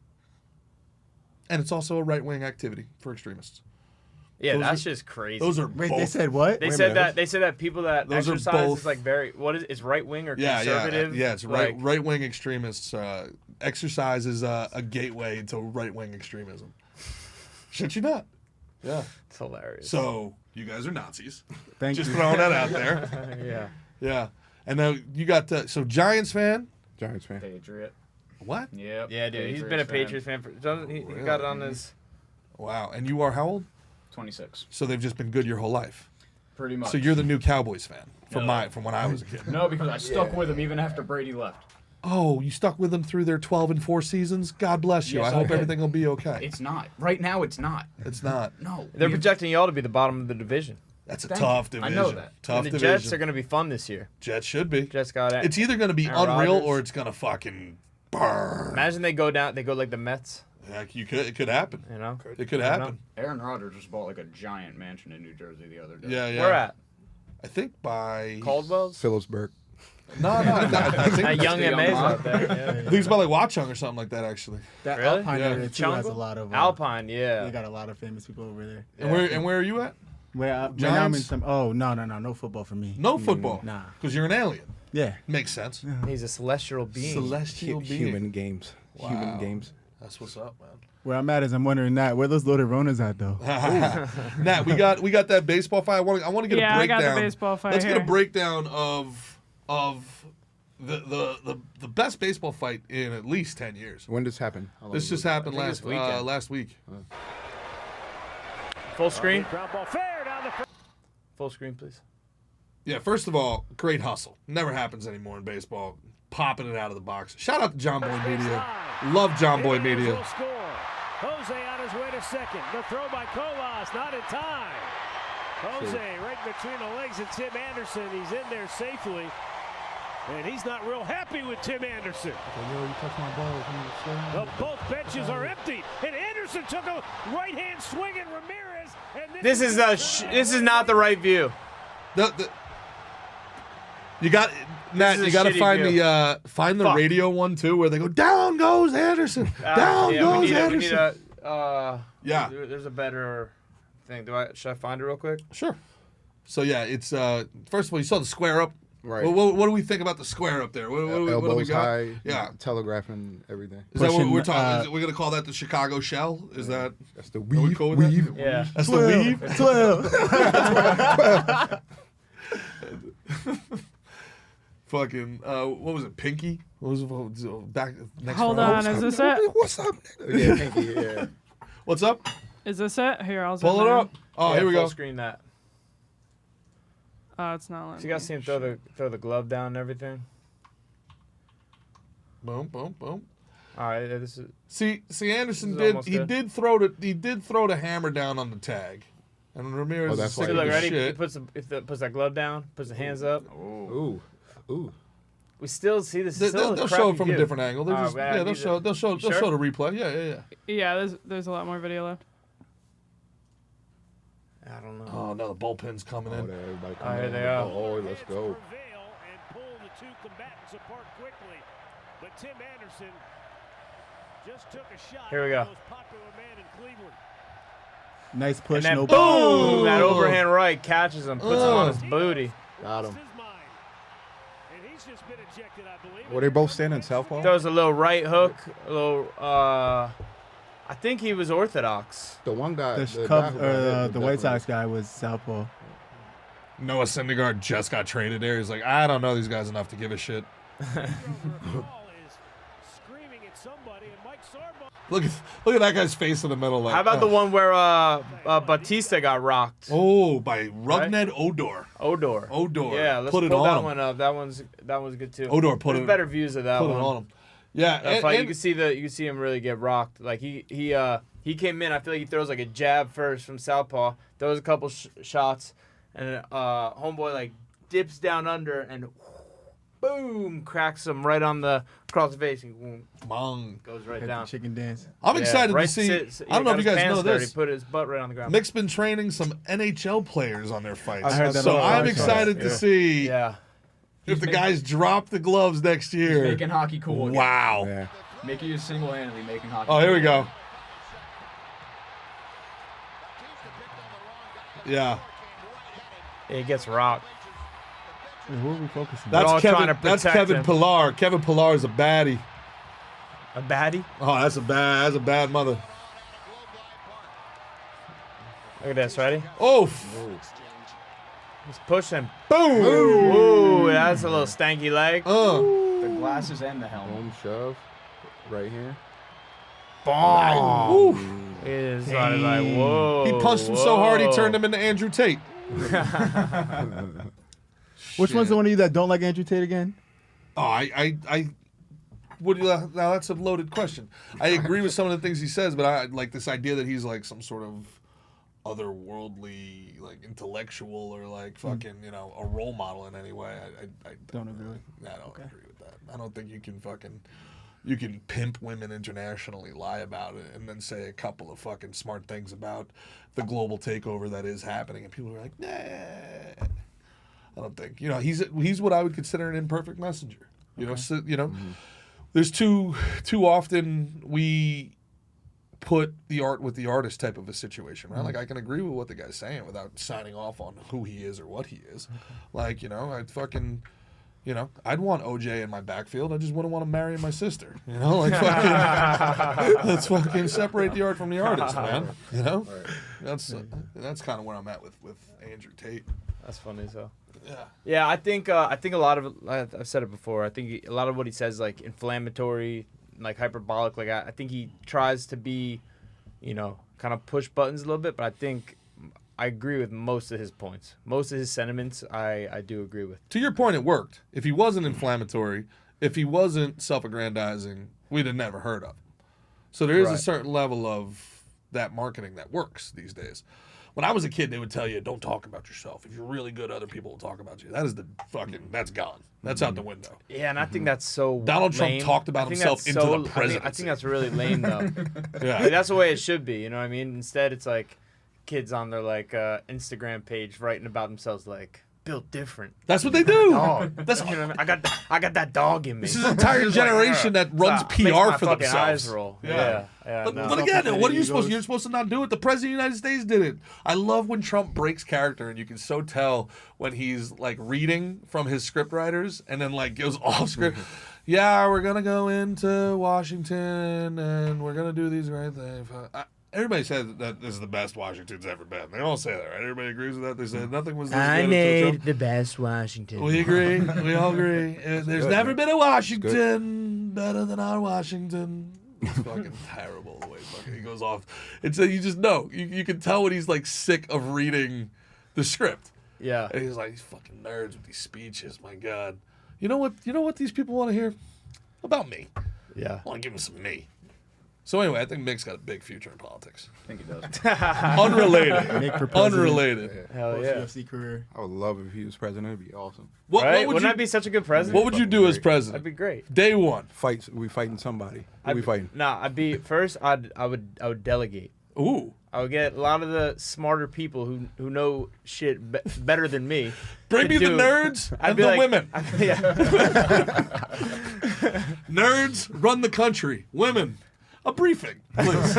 And it's also a right-wing activity for extremists. Yeah, Those that's are- just crazy. Those are Wait, both. they said what? They said that people that Those are exercise both- is like very it's right wing or yeah, conservative. yeah, it's like, right-wing extremists. Exercise is a gateway into right-wing extremism. Should you not? Yeah. It's hilarious. So you guys are Nazis. Thank Just you. throwing that out there. yeah. Yeah. And now you got so Giants fan. Giants fan. Patriot. What? Yep. Yeah, dude. He's been a Patriots fan for. He got it on his. Wow. And you are how old? 26. So they've just been good your whole life. Pretty much. So you're the new Cowboys fan from No. from when I was a kid. No, because I stuck with him even after Brady left. Oh, you stuck with them through their 12 and 4 seasons? God bless you. Yes, I hope I did. everything will be okay. It's not. Right now, it's not. It's not. No. They're We- projecting y'all to be the bottom of the division. That's a Thank tough you. I division. know that. Tough And the division. Jets are going to be fun this year. Jets should be. Jets got it. It's either going to be Aaron unreal Rodgers. or it's going to fucking burn. Imagine they go down. They go like the Mets. Yeah, it could happen. You know. It could happen. Aaron Rodgers just bought like a giant mansion in New Jersey the other day. Yeah, yeah. Where at? I think by Caldwell's. Phillipsburg. No, I think At Young Young MA's Mod. out there. Yeah. I think it's by like Watchung or something like that actually. That Really? Alpine Yeah. area too has a Chungle? lot of. Alpine, yeah. They got a lot of famous people over there. And where are you at? When I'm in Giants? some. Oh no football for me. No football. Nah. Because you're an alien. Yeah. Makes sense. He's a celestial being. Celestial being. Human games. Human Wow. games. That's what's up, man. Where I'm at is I'm wondering that where those loaded Ronas at though. Nat, we got that baseball fight. I want to get Yeah, a I got breakdown. the baseball fight Let's get here. a breakdown of the best baseball fight in at least 10 years. When does this happen? How long This ago? just happened think last this weekend. last week. Full screen. Full screen, please. Yeah, first of all, great hustle. Never happens anymore in baseball. Popping it out of the box. Shout out to John Boy Media. Love John Boy Media. Jose on his way to second. The throw by Colas, not in time. Jose right between the legs of Tim Anderson. He's in there safely. And he's not real happy with Tim Anderson. Both benches are empty. And Anderson took a right-hand swing at Ramirez. And This is not the right view. You got Nat. is a You got to shitty find view. the Fuck. radio one too, where they go down goes Anderson, down yeah, goes we need Anderson. yeah. There's a better thing. Should I find it real quick? Sure. So yeah, it's first of all, you saw the square up. Right. What do we think about the square up there? What do we Elbows got? high. Yeah. Telegraphing everything. Is that what Pushing, we're talking? Is we're gonna call that the Chicago shell? Is that? That's the Are we weave. cool with that? Yeah. That's the weave. 12. Fucking what was it? Pinky? What was it? Back next. Hold round? on, is this it? What's up, nigga? Yeah, thank you. Yeah. What's up? Is this it? Here, I'll zoom Pull it in. up. Oh, Yeah, here we full go. Screen that. Oh, it's not letting So you guys me. see him throw the glove down and everything. Boom, boom, boom. All right, this is. See, Anderson This is almost he good. did throw the hammer down on the tag. And Ramirez that's is why sick See, of look, his ready? He shit. puts that glove down, puts the hands up. Ooh. We still see this. They'll show it from a different angle. They'll just, man, they'll show the replay. Yeah. Yeah, there's a lot more video left. I don't know. Oh no, the bullpen's coming in. Everybody Oh, here they are. Oh, let's go. And pull the two combatants apart quickly. But Tim Anderson just took a shot. Here we go. At the most popular man in Cleveland. Nice push, And then no boom! That overhand right catches him, puts him on his booty. Got him. His mind. And he's just been ejected, I believe. Were they both standing southpaw? Throws a little right hook, a little. I think he was orthodox. The one guy, The guy Cubs who got hit or was the White definitely- Sox guy was southpaw. Noah Syndergaard just got traded there. He's like, I don't know these guys enough to give a shit. Look at that guy's face in the middle. Like, How about the one where Batista got rocked? Oh, by Rugned Odor. Odor. Yeah, let's put it pull on that him. one up. That one's good too. Odor put There's it. better views of that Put one. it on him. Yeah, That fight, and you can see him really get rocked. Like he came in. I feel like he throws like a jab first from southpaw, throws a couple shots, and homeboy like dips down under and boom, cracks him right on the across the face and boom, Mong. goes right Hit down. the chicken dance. I'm excited right to see. sits- I don't know got if you his guys pants know dirty, this. Put his butt right on the ground. Mick's been training some NHL players on their fights. I heard that So on the I'm podcast. excited to see Yeah. if the guys drop the gloves next year. Making hockey cool again. Wow. Yeah. Mickey is single-handedly making hockey Oh, here we cool. go. Yeah. He gets rocked. Wait, who are we focusing on? all That's trying Kevin. to That's protect Kevin him. Pillar. Kevin Pillar is a baddie. A baddie. Oh, that's a bad mother. Look at this. Ready? Oh, He's pushing. Boom. Ooh, that's a little stanky leg. The glasses and the helmet. Boom, shove. Right here. Boom. It is like, whoa. he punched him so hard he whoa. turned him into Andrew Tate. Which one's the one of you that don't like Andrew Tate again? Oh, I would now that's a loaded question. I agree with some of the things he says, but I like this idea that he's like some sort of otherworldly, like intellectual or like fucking, a role model in any way. I Don't agree with. I don't agree with that. I don't think you can pimp women internationally, lie about it, and then say a couple of fucking smart things about the global takeover that is happening, and people are like, nah. I don't think. He's what I would consider an imperfect messenger. There's too often we put the art with the artist type of a situation, right? Like I can agree with what the guy's saying without signing off on who he is or what he is. Like, I'd fucking I'd want OJ in my backfield. I just wouldn't want to marry my sister. Like fucking, let's fucking separate the art from the artist, man. That's kind of where I'm at with Andrew Tate. That's funny as hell. Yeah. Yeah, I think a lot of it, I've said it before. I think a lot of what he says like inflammatory, like hyperbolic. Like I think he tries to be, kind of push buttons a little bit. But I think I agree with most of his points. Most of his sentiments, I do agree with. To your point, it worked. If he wasn't inflammatory, if he wasn't self-aggrandizing, we'd have never heard of him. So there is a Right. certain level of that marketing that works these days. When I was a kid, they would tell you, don't talk about yourself. If you're really good, other people will talk about you. That is that's gone. That's out the window. Yeah, and I think that's so Donald Trump lame. talked about I think himself that's into the I think presidency. that's really lame though. Yeah. Like, that's the way it should be. You know what I mean? Instead, it's like kids on their like Instagram page writing about themselves like built different. That's what they do. Dog. That's You know what I mean? I got that dog in me. This is an entire It's like, generation that runs makes PR my for fucking themselves. Eyes roll. Yeah. But, no. but again, what are you supposed to? egos. You're supposed to not do it. The president of the United States did it. I love when Trump breaks character, and you can so tell when he's like reading from his script writers, and then like goes off script. Yeah, we're gonna go into Washington, and we're gonna do these great things. Everybody says that this is the best Washington's ever been. They all say that, right? Everybody agrees with that. They said nothing was this good until Trump. the best Washington. We agree. We all agree. There's never been a Washington better than our Washington. It's fucking terrible the way fucking he goes off. It's you just know. You can tell when he's like sick of reading the script. Yeah. And he's like, these fucking nerds with these speeches. My God. You know what these people want to hear? About me. Yeah. I want to give them some me. So anyway, I think Mick's got a big future in politics. I think he does. Unrelated. Mick for president. Unrelated. Hell yeah. UFC career. I would love if he was president. It'd be awesome. What Right? would Wouldn't you that be such a good president? What would you do as president? That'd be great. Day one. We fighting somebody. Who we fighting? Nah, I'd be first. I would delegate. Ooh. I would get a lot of the smarter people who know shit better than me. Bring to me the do- nerds I'd and be the like- women. Yeah. Nerds run the country. Women, a briefing, please.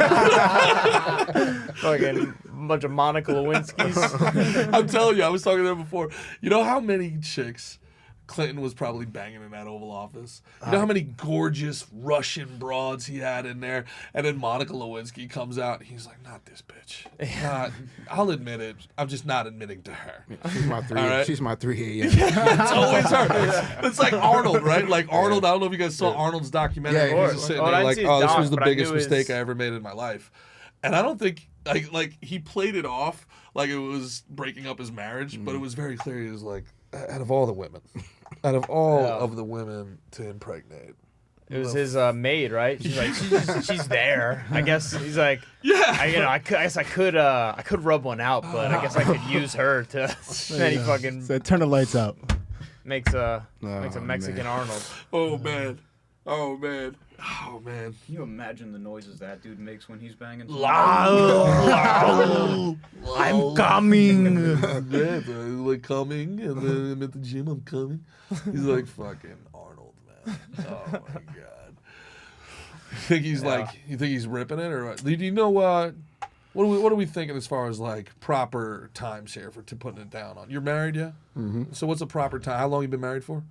Fucking bunch of Monica Lewinskis. I'm telling you, I was talking to them before. You know how many chicks Clinton was probably banging in that Oval Office? You know how many gorgeous Russian broads he had in there? And then Monica Lewinsky comes out and he's like, not this bitch. I'll admit it. I'm just not admitting to her. She's my 3. right. She's my 3 a.m. It's always her. It's like Arnold, right? Like Arnold, I don't know if you guys saw Arnold's documentary. Yeah, He's just sitting I there didn't like, see his oh, this doc, was the but I biggest knew his- mistake I ever made in my life. And I don't think, like he played it off like it was breaking up his marriage, but it was very clear he was like, out of all the women, out of all of the women to impregnate. It was his maid, right? She's like, she's there. I guess he's like, Yeah. I guess I could rub one out, but I guess I could use her to. Then he fucking So turn the lights up. makes a Oh, Mexican man. Arnold. Oh man. Oh man. Oh man. Can you imagine the noises that dude makes when he's banging? I'm coming. Yeah, bro, like coming, and then I'm at the gym. I'm coming. He's like fucking Arnold, man. Oh my god. You think he's like? You think he's ripping it, or what? Do you know what? What are we thinking as far as like proper times here to putting it down on? You're married, yeah? Mm-hmm. So what's a proper time? How long you been married for?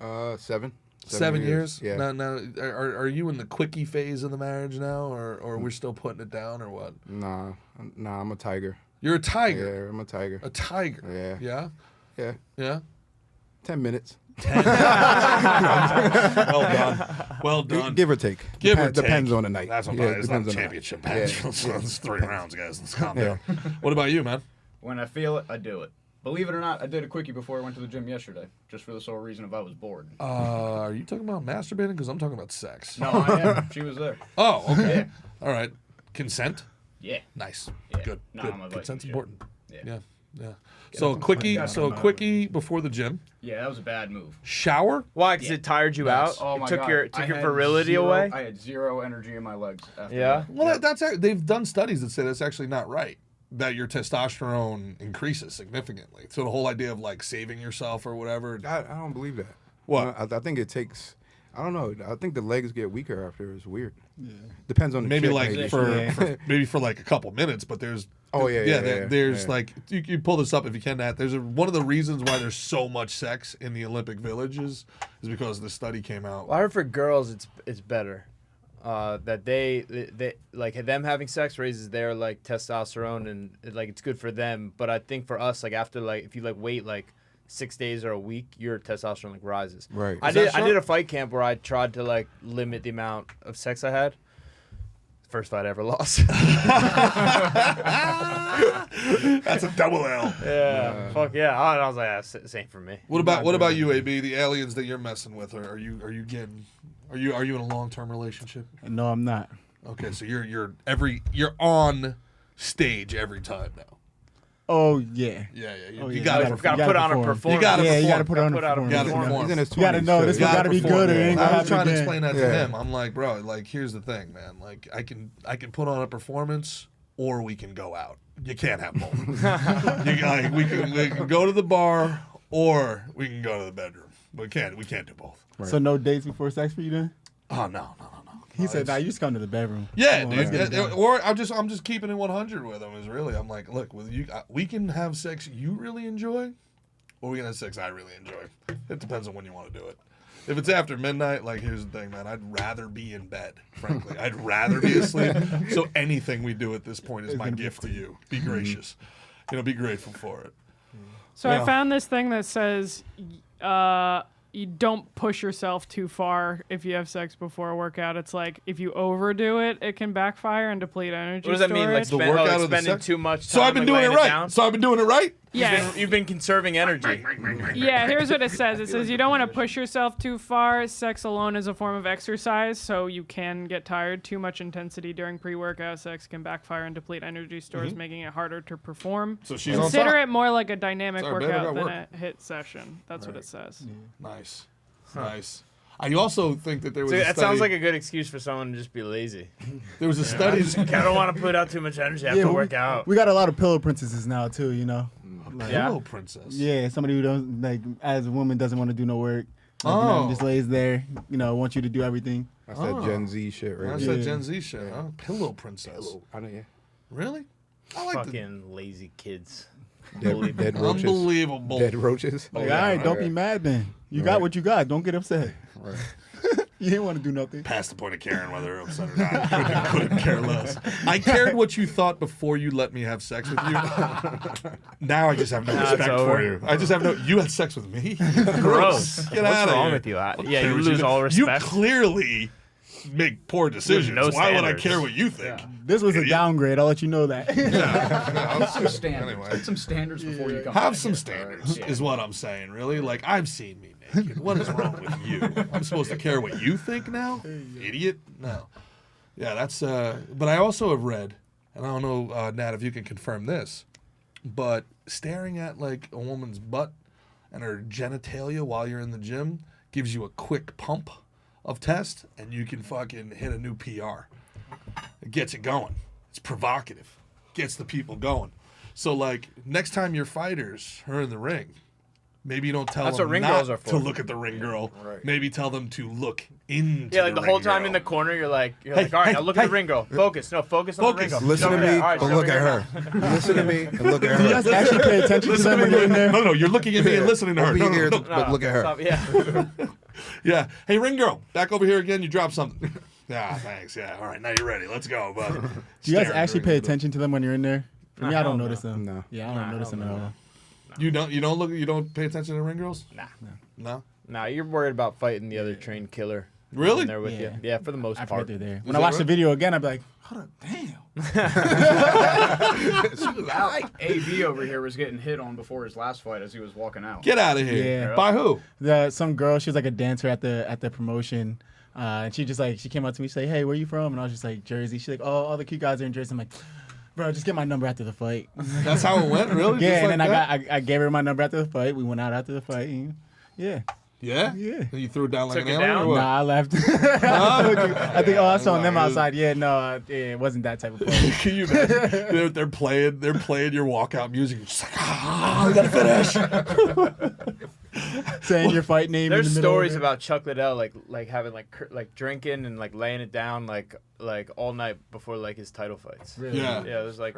7. 7 years. Yeah. Now, are you in the quickie phase of the marriage now, or we're still putting it down, or what? Nah, I'm a tiger. You're a tiger. Yeah, I'm a tiger. A tiger. Yeah. Yeah. Yeah. Yeah. 10 minutes. Well done. Well done. Give or take. Give or take. Depends on the night. That's what Yeah, it's not depends a on the night. championship Yeah. match. It's 3 rounds, guys. Let's calm down. What about you, man? When I feel it, I do it. Believe it or not, I did a quickie before I went to the gym yesterday, just for the sole reason of I was bored. Are you talking about masturbating? Because I'm talking about sex. No, I am. She was there. Oh, okay. All right. Consent? Yeah. Nice. Yeah. Good. No, Good. I'm a Consent's Viking important. Yeah. Yeah. So quickie before the gym. Yeah, that was a bad move. Shower? Why? Because it tired you out. Oh It my took God. your I had virility zero- away. I had zero energy in my legs. After Yeah? that. Well, they've done studies that say that's actually not right. That your testosterone increases significantly. So the whole idea of like saving yourself or whatever. I don't believe that. What? I think it takes. I don't know. I think the legs get weaker after. It's weird. Yeah. Depends on the Maybe chick, like maybe. for maybe for like a couple minutes, but there's there's yeah. like you pull this up if you can. That there's one of the reasons why there's so much sex in the Olympic villages is because the study came out. Well, I heard for girls it's better. That they like them having sex raises their like testosterone and like it's good for them. But I think for us, like after like if you like wait like 6 days or a week, your testosterone like rises. Right. I did a fight camp where I tried to like limit the amount of sex I had. First fight I ever lost. That's a double L. Yeah. Fuck yeah. I was like, same for me. What about you, AB? The aliens that you're messing with, are you in a long-term relationship? No, I'm not. Okay, so you're on stage every time now. Oh yeah. Yeah. Oh, You yeah. gotta You Gotta put on a perform. performance. You gotta Yeah, you gotta perform. put on a You gotta performance. perform. He's in his 20s. You gotta know this so one gotta be good. It ain't gonna I was happen trying to again. explain that to Yeah. him. I'm like, bro, like here's the thing, man. Like I can put on a performance, or we can go out. You can't have both. we can go to the bar, or we can go to the bedroom. But we can't do both. So no dates before sex for you then? Oh no. He said, "Nah, you just come to the bedroom." Yeah, Come on, let's get it dude. done. Or I'm just keeping it 100 with him. Is really, I'm like, look, with you, we can have sex you really enjoy, or we can have sex I really enjoy. It depends on when you want to do it. If it's after midnight, like here's the thing, man. I'd rather be in bed. Frankly, I'd rather be asleep. So anything we do at this point is my gift to you. Be gracious, be grateful for it. So I found this thing that says you don't push yourself too far if you have sex before a workout. It's like if you overdo it, it can backfire and deplete energy. What does that mean? Like, The workout of the spending sex? too much time? So I've been doing it right. So I've been doing it right. Yeah. You've been conserving energy. Yeah, here's what it says. It says you don't want to push yourself too far. Sex alone is a form of exercise, so you can get tired. Too much intensity during pre-workout sex can backfire and deplete energy stores, making it harder to perform. So she's Consider on top. it more like a dynamic Sorry, babe, I workout got than work. a hit session. That's what it says. Nice. Nice. I also think that there was So a that study. sounds like a good excuse for someone to just be lazy. There was a study. I don't want to put out too much energy. I have to work out. We got a lot of pillow princesses now too, you know. Like, Hello, princess. Yeah, somebody who don't like as a woman doesn't want to do no work. Like, you know, just lays there, you know, wants you to do everything. That's that Gen Z shit, right? That's there. that Gen Z shit, huh? Pillow princess. I don't, yeah. Really? I like Fucking lazy kids. Dead roaches. Unbelievable. Dead roaches. Like, all right, don't be mad then. You got what you got. Don't get upset. Right. You didn't want to do nothing. Past the point of caring whether you're upset or not. Couldn't care less. I cared what you thought before you let me have sex with you. Now I just have no respect for you. I just have no. You had sex with me? Gross. Get What's out of wrong here. with you? I don't Yeah, care you what lose all respect. You clearly make poor decisions. no Why would I standards. care what you think? This was a downgrade. I'll let you know that. Have some standards. Anyway. Set some standards before you come. Have back some here, standards all right? is what I'm saying, really. Like, I've seen me naked. What is wrong with you? I'm supposed to care what you think now? Idiot? No. Yeah, that's, but I also have read, and I don't know, Nat, if you can confirm this, but staring at, like, a woman's butt and her genitalia while you're in the gym gives you a quick pump of test, and you can fucking hit a new PR. It gets it going. It's provocative. Gets the people going. So, like, next time your fighters are in the ring, maybe you don't tell That's them what ring not girls are for. to look at the ring girl. Right. Maybe tell them to look into Yeah, like the whole ring time girl. in the corner, you're like, Hey, all right, hey, now look hey. at the ring girl. Focus. No, focus on the ring Focus. girl. Listen to Over me, there. All right, but she's look over at here her. now. Listen to me and look at Do you her. guys actually pay attention to them when you're in there? No, you're looking at me and listening to her. I'll be No, here, no, but look at her. Stop, yeah. Yeah. Hey, ring girl, back over here again. You dropped something. Yeah, thanks. Yeah. All right, now you're ready. Let's go, bud. Do you guys Staring actually at pay the ring girl. attention to them when you're in there? For me, I hell don't no. notice them. No. Yeah, I don't notice them at all. You don't look. You don't pay attention to ring girls. No. Nah, you're worried about fighting the other trained killer. Really? In there with Yeah. you. Yeah, for the most I part. forget they're there. When that I watch right? the video again, I'd be like, hold up, damn. AB over here was getting hit on before his last fight as he was walking out. Get out of here. Yeah. By who? Some girl, she was like a dancer at the promotion. And she came up to me, she's like, hey, where you from? And I was just like, Jersey. She's like, oh, all the cute guys are in Jersey. I'm like, bro, just get my number after the fight. That's how it went. Really? Yeah, Just and like then that? I gave her my number after the fight. We went out after the fight. And yeah. Yeah. Yeah. And you threw it down like Took an it alien, down? or what? Nah, I left. I think, I saw them outside. Yeah, no, it wasn't that type of play. Can you imagine? They're playing your walkout music. You're just like, we gotta finish. Saying your fight name. There's in the middle stories of it. about Chuck Liddell like having like drinking and like laying it down like all night before like his title fights. Really? Yeah. Yeah, it was like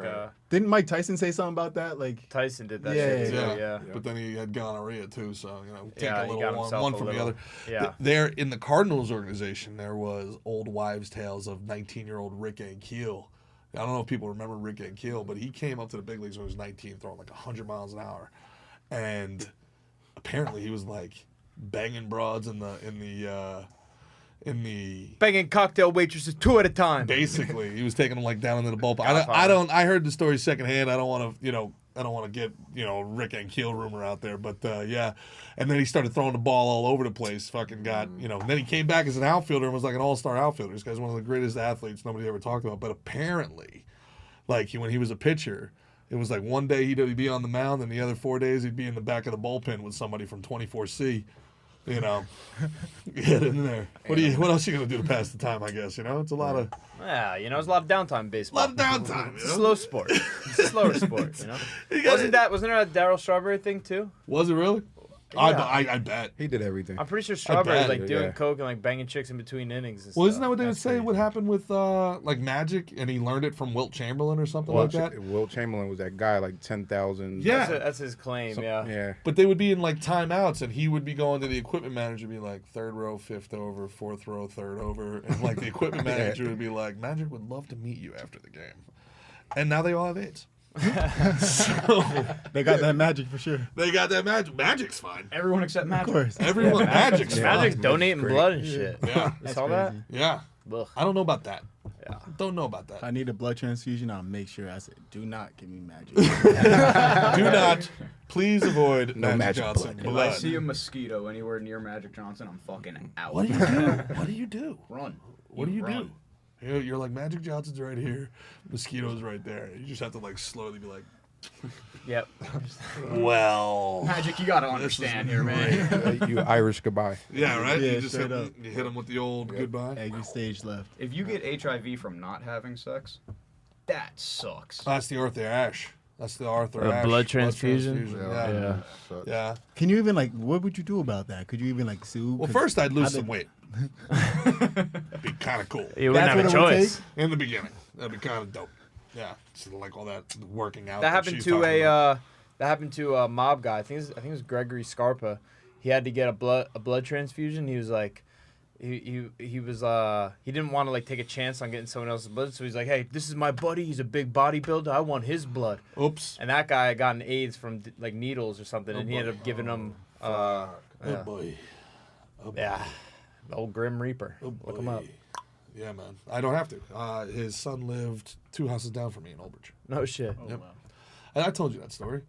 Didn't Mike Tyson say something about that? Like, Tyson did that Yeah, shit too. Yeah. Yeah. But then he had gonorrhea too, so take Yeah, a he little got one himself a from the little- other. yeah. There in the Cardinals organization, there was old wives' tales of 19-year-old Rick Ankiel. I don't know if people remember Rick Ankiel, but he came up to the big leagues when he was 19, throwing like 100 miles an hour, and apparently he was like banging broads in the Banging cocktail waitresses 2 at a time. basically he was taking them like down into the ballpark. Godfather. I heard the story secondhand. I don't want to get Rick and Keel rumor out there, but yeah. And then he started throwing the ball all over the place. Fucking got then he came back as an outfielder and was like an all-star outfielder. This guy's one of the greatest athletes nobody ever talked about. But apparently, like when he was a pitcher, it was like one day he'd be on the mound and the other 4 days he'd be in the back of the bullpen with somebody from 24C. Get in there. What else you gonna do to pass the time? I guess it's a lot of Yeah, it's a lot of downtime in baseball. lot of downtime. It's a slow sport. It's a slower sport, You gotta- Wasn't there a Daryl Strawberry thing too? Was it really? I bet. He did everything. I'm pretty sure Strawberry was bet. like doing Yeah. coke and like banging chicks in between innings. And Well, stuff. isn't that what they would That's say? crazy. What happened with like Magic, and he learned it from Wilt Chamberlain or something like that. Wilt Chamberlain was that guy, like 10,000. Yeah. That's his claim. Yeah. Yeah. But they would be in like timeouts, and he would be going to the equipment manager, be like third row, fifth over, fourth row, third over, and like the equipment manager would be like, Magic would love to meet you after the game, and now they all have AIDS. So they got that magic for sure. they got that Magic. Magic's fine. Everyone except Of Magic. course. Everyone, Magic's fine. Magic's donating Great. blood and shit. Yeah, You saw that? yeah. Ugh. I don't know about that. Don't know about If that. I need a blood transfusion, I'll make sure I said, do not give me magic. Do not. Please avoid No Magic magic Johnson blood. If blood. I see a mosquito anywhere near Magic Johnson, I'm fucking out. What do you do? What do you do? Run. What do you run. do? You're like, Magic Johnson's right here, mosquito's right there. You just have to like slowly be like, Yep. well. Magic, you gotta understand here, man. You Irish goodbye. Yeah, right? Yeah, you just straight hit, up. you hit him with the old goodbye. Exit stage left. If you get HIV from not having sex, that sucks. That's the Arthur Ashe. That's the Arthur Ashe. blood transfusion? Yeah. Yeah. Yeah. Can you even like? What would you do about that? Could you even like sue? Well, 'Cause first I'd lose I some think- weight. Be kind of cool. You wouldn't That's have a what it would choice. In the beginning. That'd be kind of dope. Yeah. Just like all that working out. That happened she's to talking about. that happened to a mob guy. I think it was Gregory Scarpa. He had to get a blood transfusion. He was like, he didn't want to like take a chance on getting someone else's blood. So he's like, hey, this is my buddy. He's a big bodybuilder. I want his blood. Oops. And that guy got an AIDS from like needles or something, and he ended up giving him. Oh Yeah. boy. Oh, boy. Yeah, the old Grim Reaper. Oh, Look him up. boy. Yeah, man. I don't have to. His son lived 2 houses down from me in Oldbridge. No shit. Oh, Yep. wow. And I told you that story.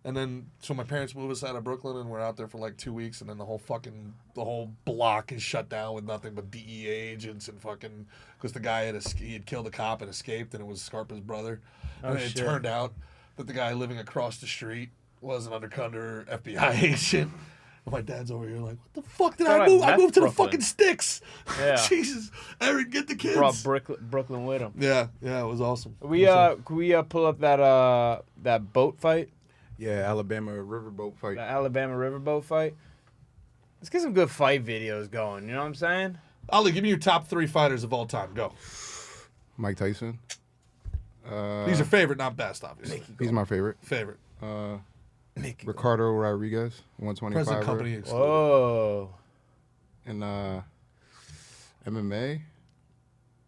And then, so my parents moved us out of Brooklyn, and we're out there for like 2 weeks, and then the whole block is shut down with nothing but DEA agents and fucking, because the guy he had killed a cop and escaped, and it was Scarpa's brother. Oh, And it shit. turned out that the guy living across the street was an undercover FBI agent. And my dad's over here like, what the fuck did Thought I I move? I left moved to the Brooklyn. fucking sticks. Yeah. Jesus. Aaron, get the kids. Brought Brooklyn with him. Yeah, it was awesome. Could we pull up that boat fight? Yeah, Alabama riverboat fight. The Alabama riverboat fight. Let's get some good fight videos going. You know what I'm saying? Ollie, give me your top 3 fighters of all time. Go. Mike Tyson. These are favorite, not best, obviously. He's my favorite. Favorite. Ricardo Rodriguez, 125. Present company excluded. Whoa. And MMA.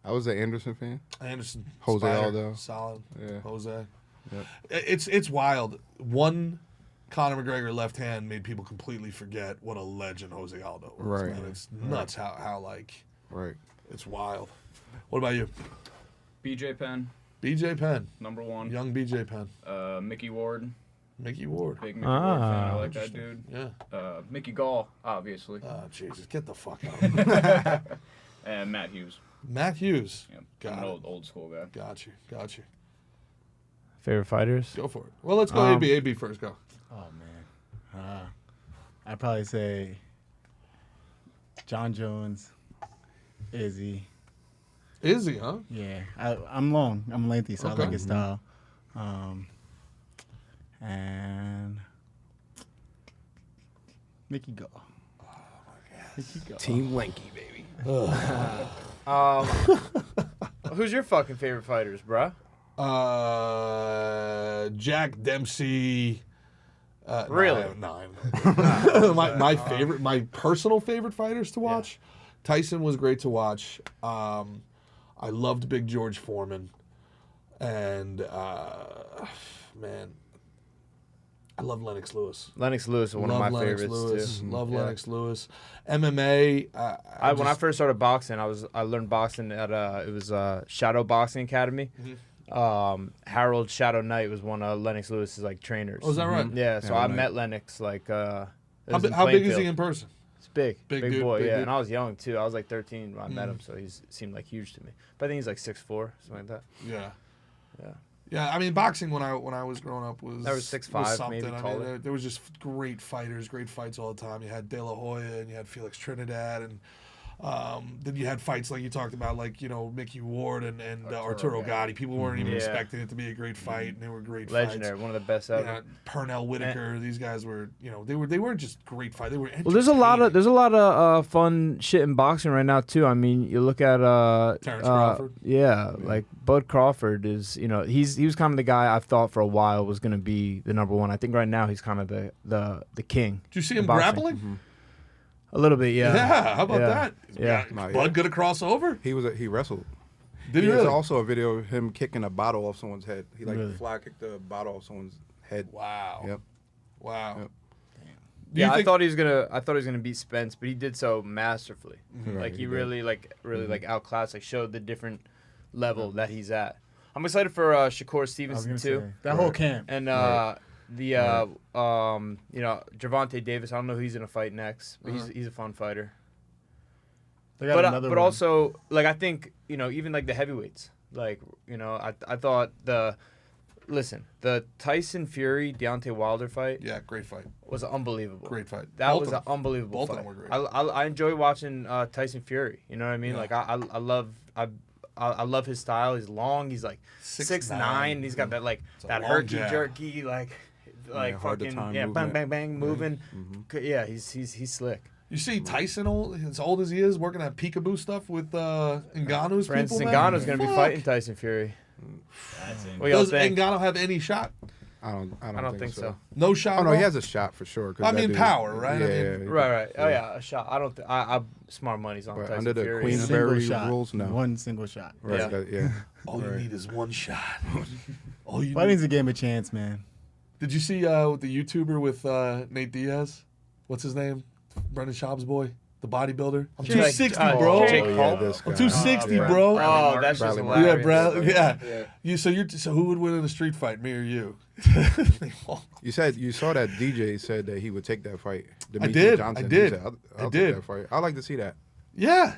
I was an Anderson fan. Anderson. Jose Spider, Aldo. Solid. Yeah. Jose. Yep. It's wild. One Conor McGregor left hand made people completely forget what a legend Jose Aldo was. Right. Man. It's nuts how like Right. it's wild. What about you? BJ Penn, BJ Penn. number 1. Young BJ Penn. Mickey Ward, Mickey Ward. big Mickey Ward fan. I like that Interesting. dude. Yeah. Mickey Gall, obviously, Oh, Jesus. Get the fuck out. and Matt Hughes. Matt Hughes. Yep. Got I'm an it. old school guy. Got you. Got you. Favorite fighters? Go for it. Well, let's go AB. AB first. Go. Oh man. I'd probably say John Jones, Izzy. Izzy, huh? Yeah, I'm long. I'm lengthy, so Okay. I like his style. And Mickey Gall. Mickey Gall. Team Lanky, baby. Who's your fucking favorite fighters, bruh? Jack Dempsey. Really? No. my favorite, my personal favorite fighters to watch. Tyson was great to watch. I loved Big George Foreman, and man, I love Lennox Lewis. Lennox Lewis is one Love of my Lennox favorites Lewis. too. Love Yeah. Lennox Lewis. MMA. When I first started boxing, I learned boxing at it was Shadow Boxing Academy. Harold Shadow Knight was one of Lennox Lewis's like trainers. Oh, is that right? Yeah, so Shadow I Knight. met Lennox like How big is he in person? It's big, Big big dude, boy. big Yeah, dude. and I was young too. I was like 13 when I met him, so he seemed like huge to me. But I think he's like 6'4", something like that. Yeah. Yeah. Yeah, I mean, boxing when I was growing up was That was 6'5", something. maybe I taller. mean, there was just great fighters, great fights all the time. You had De La Hoya and you had Felix Trinidad, and then you had fights like you talked about, like Mickey Ward and Arturo Gatti. People weren't even Yeah. expecting it to be a great fight, and they were great Legendary, fights. one of the best ever. Yeah, Pernell Whitaker. These guys were, they weren't just great fights. They were. Well, there's a lot of fun shit in boxing right now too. I mean, you look at Terrence Crawford. Yeah, like Bud Crawford is, he was kind of the guy I thought for a while was going to be the number 1. I think right now he's kind of the king. Did you see in him boxing. grappling? A little bit, yeah. Yeah, how about that? Yeah. Bud gonna cross over? He wrestled. Did he There's really? also a video of him kicking a bottle off someone's head. He Really? fly kicked a bottle off someone's head. Wow. Yep. Wow. Yep. Do you I think- thought he was gonna beat Spence, but he did so masterfully. Right, Like he he did. really outclassed, like showed the different level that he's at. I'm excited for Shakur Stevenson too. That whole camp. And you know, Gervonta Davis. I don't know who he's gonna fight next, but he's a fun fighter. But also, like, I think, you know, even like the heavyweights, like, you know, I thought the Tyson Fury Deontay Wilder fight. Yeah, great fight. Was unbelievable. Great fight. That was an unbelievable fight. Both of them were great. I enjoy watching Tyson Fury. You know what I mean? Yeah. Like I love his style. He's long. He's like 6'9". He's got that like that herky jerky like fucking bang bang bang moving. Yeah, he's slick. You see Tyson, as old as he is, working at peekaboo stuff with Ngannou's Francis people, Ngannou's going to be fighting Tyson Fury. Does Ngannou have any shot? I don't think so. No shot? Oh, no, he has a shot for sure. I mean, power, right? Yeah, right. Oh, yeah, a shot. I don't think... I smart money's on Tyson under the Fury. Queensberry rules, no. One single shot. Right, yeah. All you need is one shot. Fighting's a game of chance, man. Did you see the YouTuber with Nate Diaz? What's his name? Brendan Schaub's boy, the bodybuilder. I'm 260, bro. Jake Paul? I'm 260, bro. Oh, that's just hilarious. Yeah, Brad. Yeah. So who would win in a street fight, me or you? You saw that DJ said that he would take that fight. Dimitri Johnson. I did. I'll take that fight. I'd like to see that. Yeah,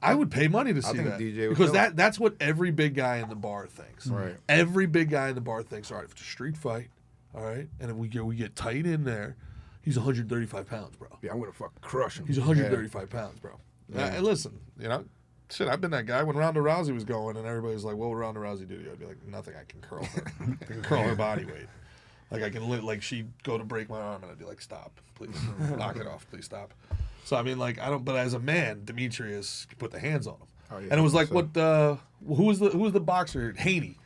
I would pay money to see that DJ because that's what every big guy in the bar thinks. Right. Every big guy in the bar thinks, all right, if it's a street fight, all right, and if we get tight in there. He's 135 pounds, bro. Yeah, I'm gonna fucking crush him. He's 135 pounds, bro. Yeah. And listen, you know, shit, I've been that guy when Ronda Rousey was going, and everybody was like, "What would Ronda Rousey do?" I'd be like, "Nothing. I can curl her. I can curl her body weight. Like I can like she'd go to break my arm, and I'd be like, "Stop, please, knock it off, please stop." So I mean, like I don't. But as a man, Demetrius could put the hands on him, and it was like, what? Who was the boxer? Haney.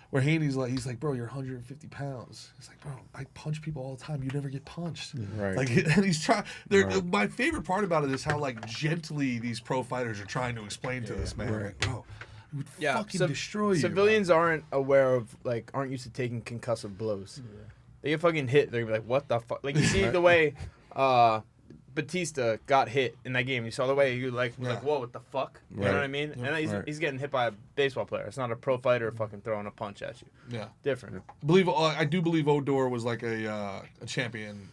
Where Haney's like, he's like, bro, you're 150 pounds. He's like, bro, I punch people all the time. You never get punched. Right. Like, and he's trying. My favorite part about it is how like gently these pro fighters are trying to explain to this man, like, bro, it would fucking destroy you. Civilians aren't aware of aren't used to taking concussive blows. Yeah. They get fucking hit. They're gonna be like, what the fuck? Like you see the way Batista got hit in that game. You saw the way you like, whoa, what the fuck? You know what I mean? And he's getting hit by a baseball player. It's not a pro fighter fucking throwing a punch at you. Yeah, different. I do believe Odor was like a champion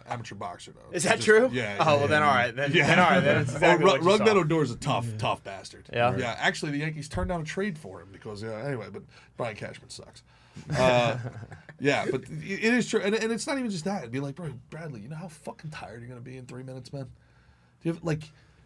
amateur boxer though. Is that true? Yeah. Oh well, then all right. Then all right. Then it's exactly what you saw. Rugnet Odor's a tough bastard. Yeah. Yeah. Actually, the Yankees turned down a trade for him because anyway, but Brian Cashman sucks. Yeah, but it is true, and it's not even just that. It'd be like, bro, Bradley, you know how fucking tired you're gonna be in 3 minutes, man. Do you have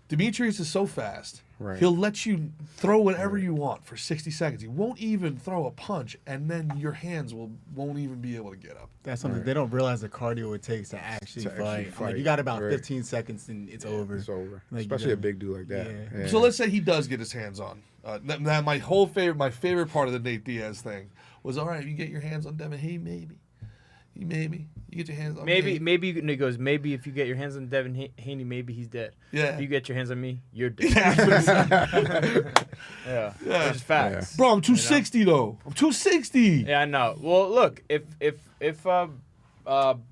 Demetrius is so fast. Right. He'll let you throw whatever you want for 60 seconds. He won't even throw a punch, and then your hands won't even be able to get up. That's something they don't realize the cardio it takes to actually fight. Like, you got about 15 seconds and it's over. It's over. Like, especially a big dude like that. Yeah. Yeah. So let's say he does get his hands on. Now my favorite part of the Nate Diaz thing was, all right, you get your hands on Devin, hey, maybe. You get your hands on me. Maybe he goes, maybe if you get your hands on Devin Haney, maybe he's dead. Yeah. If you get your hands on me, you're dead. Yeah. It's facts. Bro, I'm 260 though. I'm 260. Yeah, I know. Well, look, if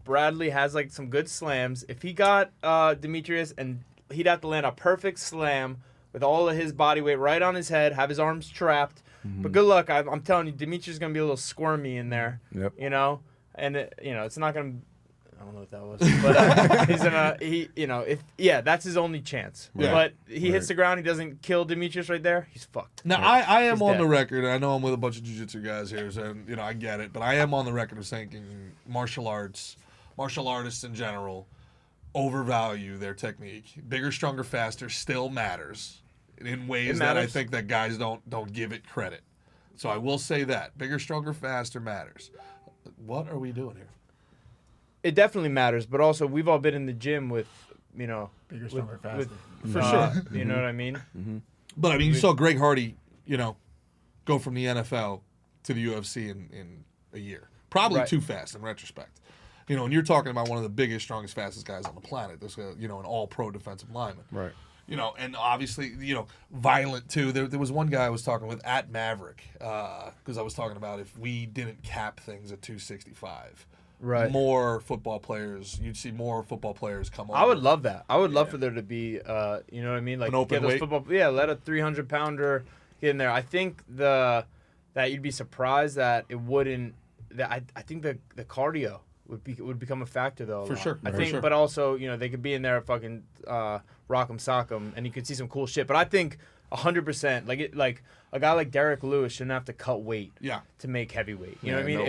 Bradley has like some good slams, if he got Demetrius and he'd have to land a perfect slam with all of his body weight right on his head, have his arms trapped. But good luck. I'm telling you, Demetrius is gonna be a little squirmy in there. Yep. You know. And it's not gonna. I don't know what that was, but he's gonna. That's his only chance. Yeah. But he hits the ground. He doesn't kill Demetrius right there. He's fucked. Now I am He's on dead. the record. I know I'm with a bunch of jiu-jitsu guys here, so I get it. But I am on the record of saying martial artists in general overvalue their technique. Bigger, stronger, faster still matters in ways that I think that guys don't give it credit. So I will say that bigger, stronger, faster matters. What are we doing here? It definitely matters, but also we've all been in the gym with, bigger, stronger, faster. For sure. You know what I mean? Mm-hmm. But I mean, you saw Greg Hardy, go from the NFL to the UFC in a year. Probably too fast in retrospect. And you're talking about one of the biggest, strongest, fastest guys on the planet. This, an all-pro defensive lineman. Right. And obviously, violent too. There was one guy I was talking with at Maverick, because I was talking about if we didn't cap things at 265, right? You'd see more football players come over. I would love that. I would love for there to be, you know what I mean? Like an open weight. let a 300-pounder get in there. I think that you'd be surprised that it wouldn't. That I think the cardio would become a factor though. For sure. I think, but also they could be in there fucking rock'em sock'em, and you could see some cool shit. But I think 100%, like a guy like Derek Lewis shouldn't have to cut weight to make heavyweight. You know what I mean?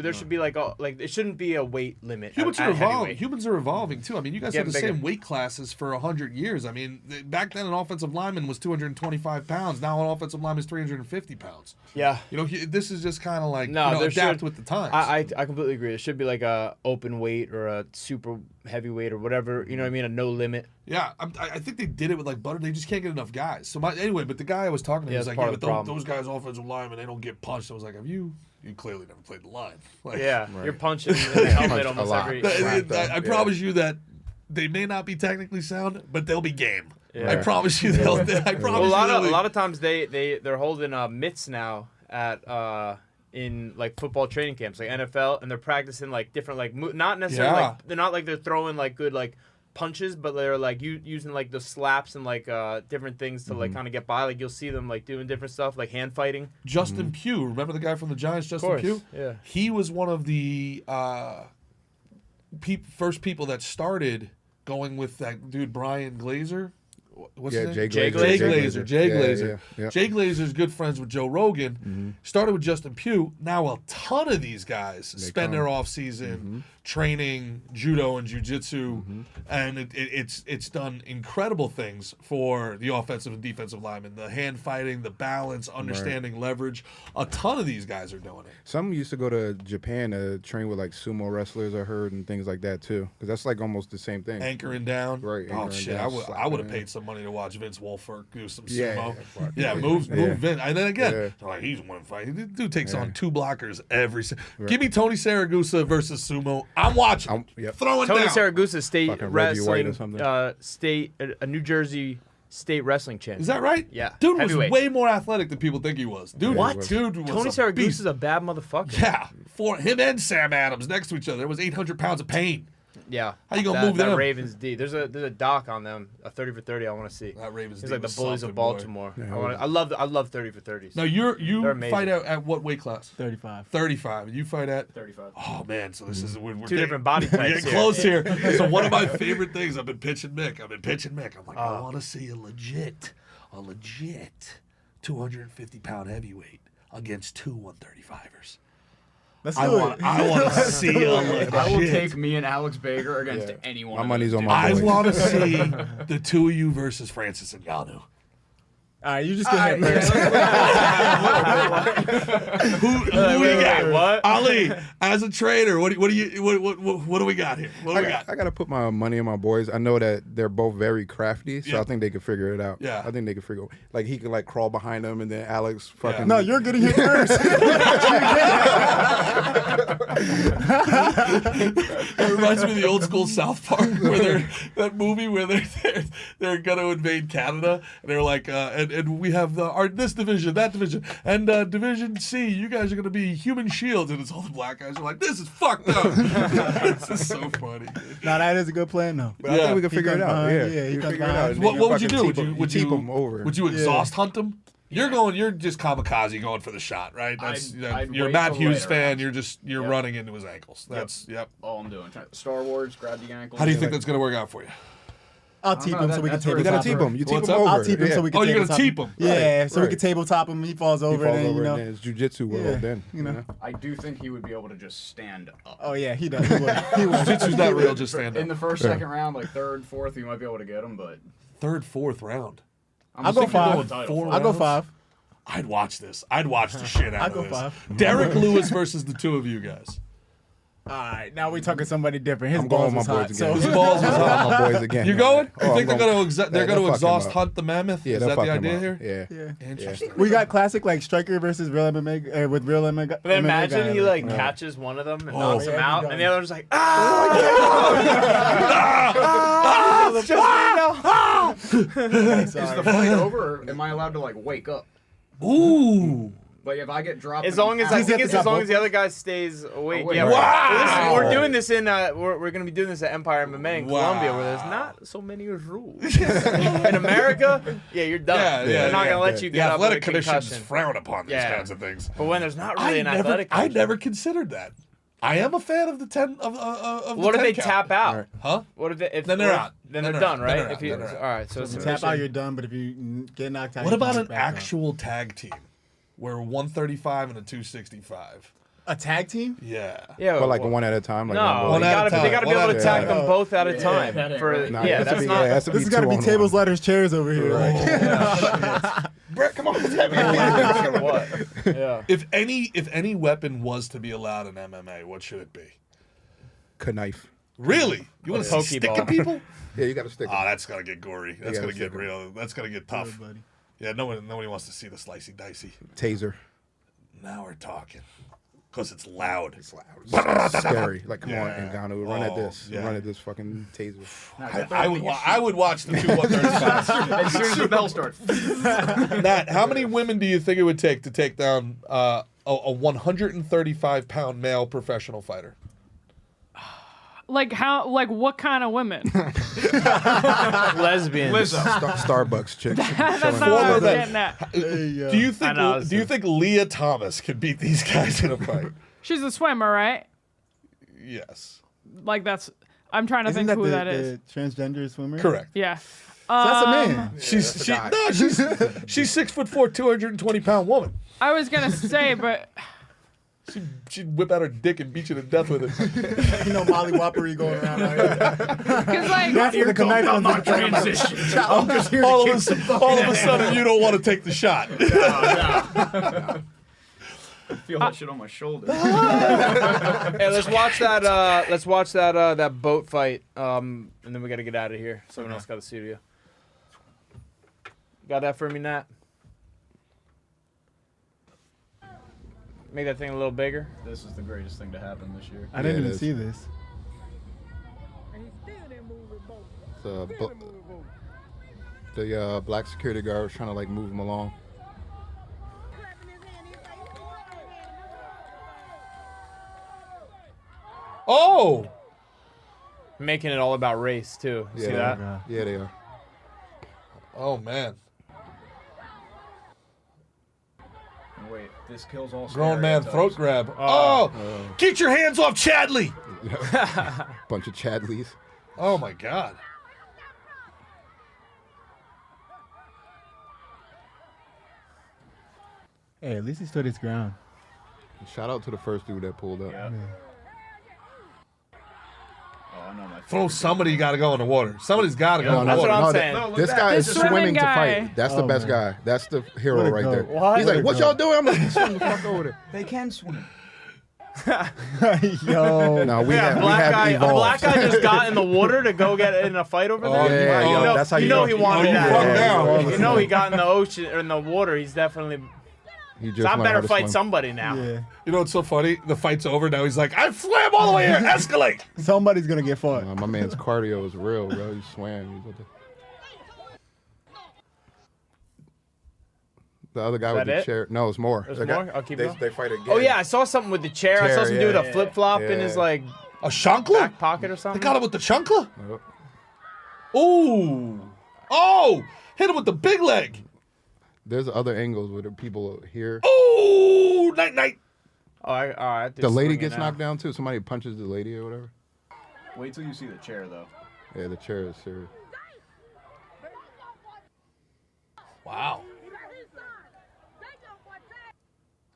If should be like it shouldn't be a weight limit. Humans are evolving. Humans are evolving too. I mean, you guys had the bigger. same weight classes for 100 years. I mean, back then an offensive lineman was 225 pounds. Now an offensive lineman is 350 pounds. Yeah. This is just kind of like adapt with the times. I completely agree. It should be like a open weight or a super heavyweight or whatever. You know what I mean? A no limit. Yeah, I think they did it with like butter. They just can't get enough guys. So anyway, but the guy I was talking to was like, yeah, but those guys offensive linemen, they don't get punched. I was like, you clearly never played the line. Like, you're punching the helmet almost every. I promise you that they may not be technically sound, but they'll be game. Yeah. I promise you they'll. I promise a lot of times they're holding mitts now at in like football training camps, like NFL, and they're practicing like different like not necessarily like they're not like they're throwing like good like punches, but they're like using like the slaps and like different things to like kind of get by. Like you'll see them like doing different stuff, like hand fighting. Justin Pugh, remember the guy from the Giants, Justin Pugh? Yeah. He was one of the first people that started going with that dude Brian Glazer. What's his name? Jay Glazer. Yeah. Jay Glazer's good friends with Joe Rogan. Started with Justin Pugh. Now a ton of these guys spend their off season training judo and jiu-jitsu, and it's done incredible things for the offensive and defensive linemen. The hand fighting, the balance, understanding leverage. A ton of these guys are doing it. Some used to go to Japan to train with like sumo wrestlers, I heard, and things like that too, because that's like almost the same thing. Anchoring down. Right. Oh shit! Down, I would have paid some money to watch Vince Wolford do some sumo. Yeah, move Vince. And then again, they're like, he's one fight. The dude takes on two blockers every. Give me Tony Saragusa versus sumo. I'm watching. Throwing Tony down. Saragusa state Fucking Reggie White or wrestling something. a New Jersey state wrestling champion. Is that right? Yeah. Dude was Heavyweight. way more athletic than people think he was. Dude, What? Dude was Tony a Saragusa beast. is a bad motherfucker. Yeah, for him and Sam Adams next to each other, there was 800 pounds of pain. Yeah. How you gonna move that them? Ravens D. There's a doc on them, a 30 for 30. I want to see. That Ravens He's D like the was bullies something, of boy. Baltimore. Yeah, I love 30 for 30s. Now They're you amazing. fight out at what weight class? 35. 35. And you fight at 35. Oh man, so this is we're Two different body We're types getting here. close here. So one of my favorite things, I've been pitching Mick. I'm like, I want to see a legit 250-pound heavyweight against two 135ers. Let's I do want it. to see a legit. I will take me and Alex Baker against anyone. My of money's those on dudes. my I boys. want to see the two of you versus Francis Ngannou. All right, you just go ahead first. Who do we got? What? Ali, as a trader, what do we got here? What do we got? I gotta put my money on my boys. I know that they're both very crafty, so Yeah. I think they can figure it out. Yeah. I think they can figure. Like he can like crawl behind them, and then Alex fucking. No, you're getting hit first. It reminds me of the old school South Park where that movie where they're gonna invade Canada and they're like and we have this division, that division, and Division C. You guys are gonna be human shields, and it's all the black guys are like, this is fucked up. This is so funny. No, that is a good plan though. But I think we can figure it out. behind- Yeah, yeah, he we can comes figure it behind. out. And What then would you do? Would you keep them over? Would you exhaust hunt them? You're just kamikaze going for the shot, right? I'd You're a wait Matt till Hughes later fan. rounds. You're running into his ankles. That's All I'm doing. Star Wars, grab the ankle. How do you think that's gonna work out for you? I'll teep know, him so we can that's where You tabletop gotta teep him. them. You teep What's them up? over. I'll teep him so we can Oh, you're gonna tabletop teep him. Yeah, Right, so we right. can tabletop him. He falls He over, falls then over, you know. and then it's jujitsu world. Yeah, Then you know. I do think he would be able to just stand up. Oh yeah, he does. He would. He would. Jiu-jitsu's not real. Just stand In up. the first, second round, like third, fourth, you might be able to get him, but Third, fourth round. I'll go thinking five. title Four fight. I'll go 5. I'd watch this. I'd watch the shit out I'll of go this. 5. Derek Lewis versus the two of you guys. All right, now we're talking somebody different. His I'm going balls with my was boys hot. again. So His balls was I'm hot. going with my boys again. You going? Oh, You think I'm they're going- gonna they'll fuck him exhaust up. hunt the mammoth? Yeah, Is they'll that the fuck him idea up. here? Yeah. Interesting. we got classic like striker versus real MMA with real MMA. But then imagine guy. he like catches one of them and knocks him yeah, out, he and does. the other one's like, Is the fight over, or am I allowed to like wake up? Ooh. Like if I get dropped, As long as I think it's as long as the other guy stays awake. Yeah, wow. We're doing this in we're gonna be doing this at Empire MMA in Colombia, where there's not so many rules. In America, yeah, you're done. They're not gonna let you get up with a athletic commissions concussion. frown upon these kinds of things. But when there's not really an athletic, I never considered that. I am a fan of the 10 of what the if they 10 tap count. out? Huh? What if they, then they're out. Then they're done, right? Then they're out. All right, so if you tap out, you're done. But if you get knocked out, What you about can an get back up. actual tag team where 135 and a 265? A tag team? Yeah. Yeah. But like one at a time. Like No, one they gotta be able to attack them both at a Yeah, time. that ain't For right. Nah, yeah, it has to that's be- not. it has to This be has got to be 2-on-1. tables, ladders, chairs over here. Like. Brett, come on. What? Yeah. If any weapon was to be allowed in MMA, what should it be? Knife. Really? You want to Pokeball. stick at people? Yeah, you got to stick. Oh, that's gonna get gory. That's gotta gonna get stick 'em. real. That's gonna get tough. buddy. Yeah, nobody wants to see the slicey dicey. Taser. Now we're talking. Because it's loud. It's loud. It's scary. Like, come on, Yeah. Ngannou, run at Oh, this. yeah. Run at this fucking taser. I would watch the 2 135s. As soon as the bell starts. Nat, how many women do you think it would take to take down a 135-pound male professional fighter? Like how? Like what kind of women? Lesbians. Starbucks chick. That's not Showing what I up. was getting at. Do you think Leah Thomas could beat these guys in a fight? She's a swimmer, right? Yes. Like that's. I'm trying to Isn't think that who the, that is. the transgender swimmer? Correct. Yeah. So that's a man. She's 6'4", 220-pound woman. I was gonna say, but She'd whip out her dick and beat you to death with it. You know, Molly Whoppery going around out here. because like That's where the knife comes into play. transition. I'm just here all to of kick a sudden, you don't want to take the shot. Feel that shit on my shoulder. Hey, let's watch that. Let's watch that. That boat fight. And then we gotta get out of here. Someone else got the studio. Got that for me, Nat? Make that thing a little bigger. This is the greatest thing to happen this year. I didn't Yeah, it even is. see this. The black security guard was trying to like move him along. Oh! Making it all about race too. You see that? Yeah, they are. Oh, man. Wait, this kills all Grown man throat stereotypes. grab. Oh! Get your hands off Chadley! Bunch of Chadleys. Oh, my God. Hey, at least he stood his ground. Shout out to the first dude that pulled up. Yeah. Oh, I know my Throw somebody got to go in the water. Somebody's got to go No, in the That's water. what I'm that- saying. No, look this at guy that. is The swimming swimming to guy. fight. That's the Oh, best man. guy. That's the hero What a right goat. there. What? He's like, What what a y'all goat. doing? I'm like, swim the fuck over there. They can swim. Yo. No, we Yeah, have black guy. A evolved. black guy just got in the water to go get in a fight over there. yeah, you yo, know, that's how you know know. he wanted you that. fucked down. You know he got in the ocean or in the water. He's definitely. He just So I learned better how to fight swim. somebody now. Yeah. You know what's so funny? The fight's over. Now he's like, I swam all the way here. Escalate. Somebody's gonna get fought. My man's cardio is real, bro. He swam. He's with the other guy Is with that the it? chair. No, it's more. There's The guy- more? I'll keep they, going. they fight again. Oh yeah, I saw something with the chair. I saw Chair, some dude with yeah. a flip flop in his Yeah. like A shankla? back pocket or They something. got him with the chunkla? Yep. Ooh. Oh! Hit him with the big leg. There's other angles where the people here. Ooh! Night, night. Oh, all right. The lady gets knocked down too. Somebody punches the lady or whatever. Wait till you see the chair, though. Yeah, the chair is serious. Wow.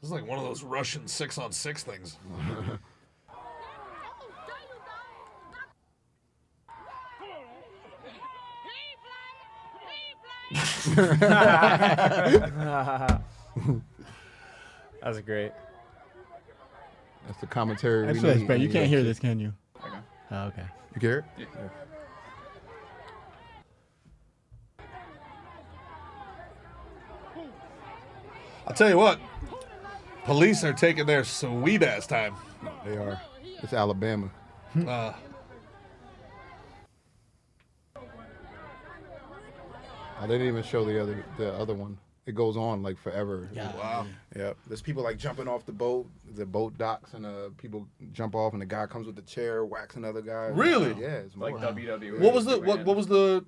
This is like one of those Russian 6-on-6 things. That's great. That's the commentary. That's we what need. Brett. You can't hear this, can you? Okay. Oh, okay. You can hear it? Yeah. I'll tell you what. Police are taking their sweet ass time. They are. It's Alabama. Uh, They didn't even show the other one. it goes on like forever. Yeah. Wow. Yeah, there's people like jumping off the boat docks, and people jump off, and the guy comes with the chair, whacks another guy. Really? Yeah, it's Like more. WWE.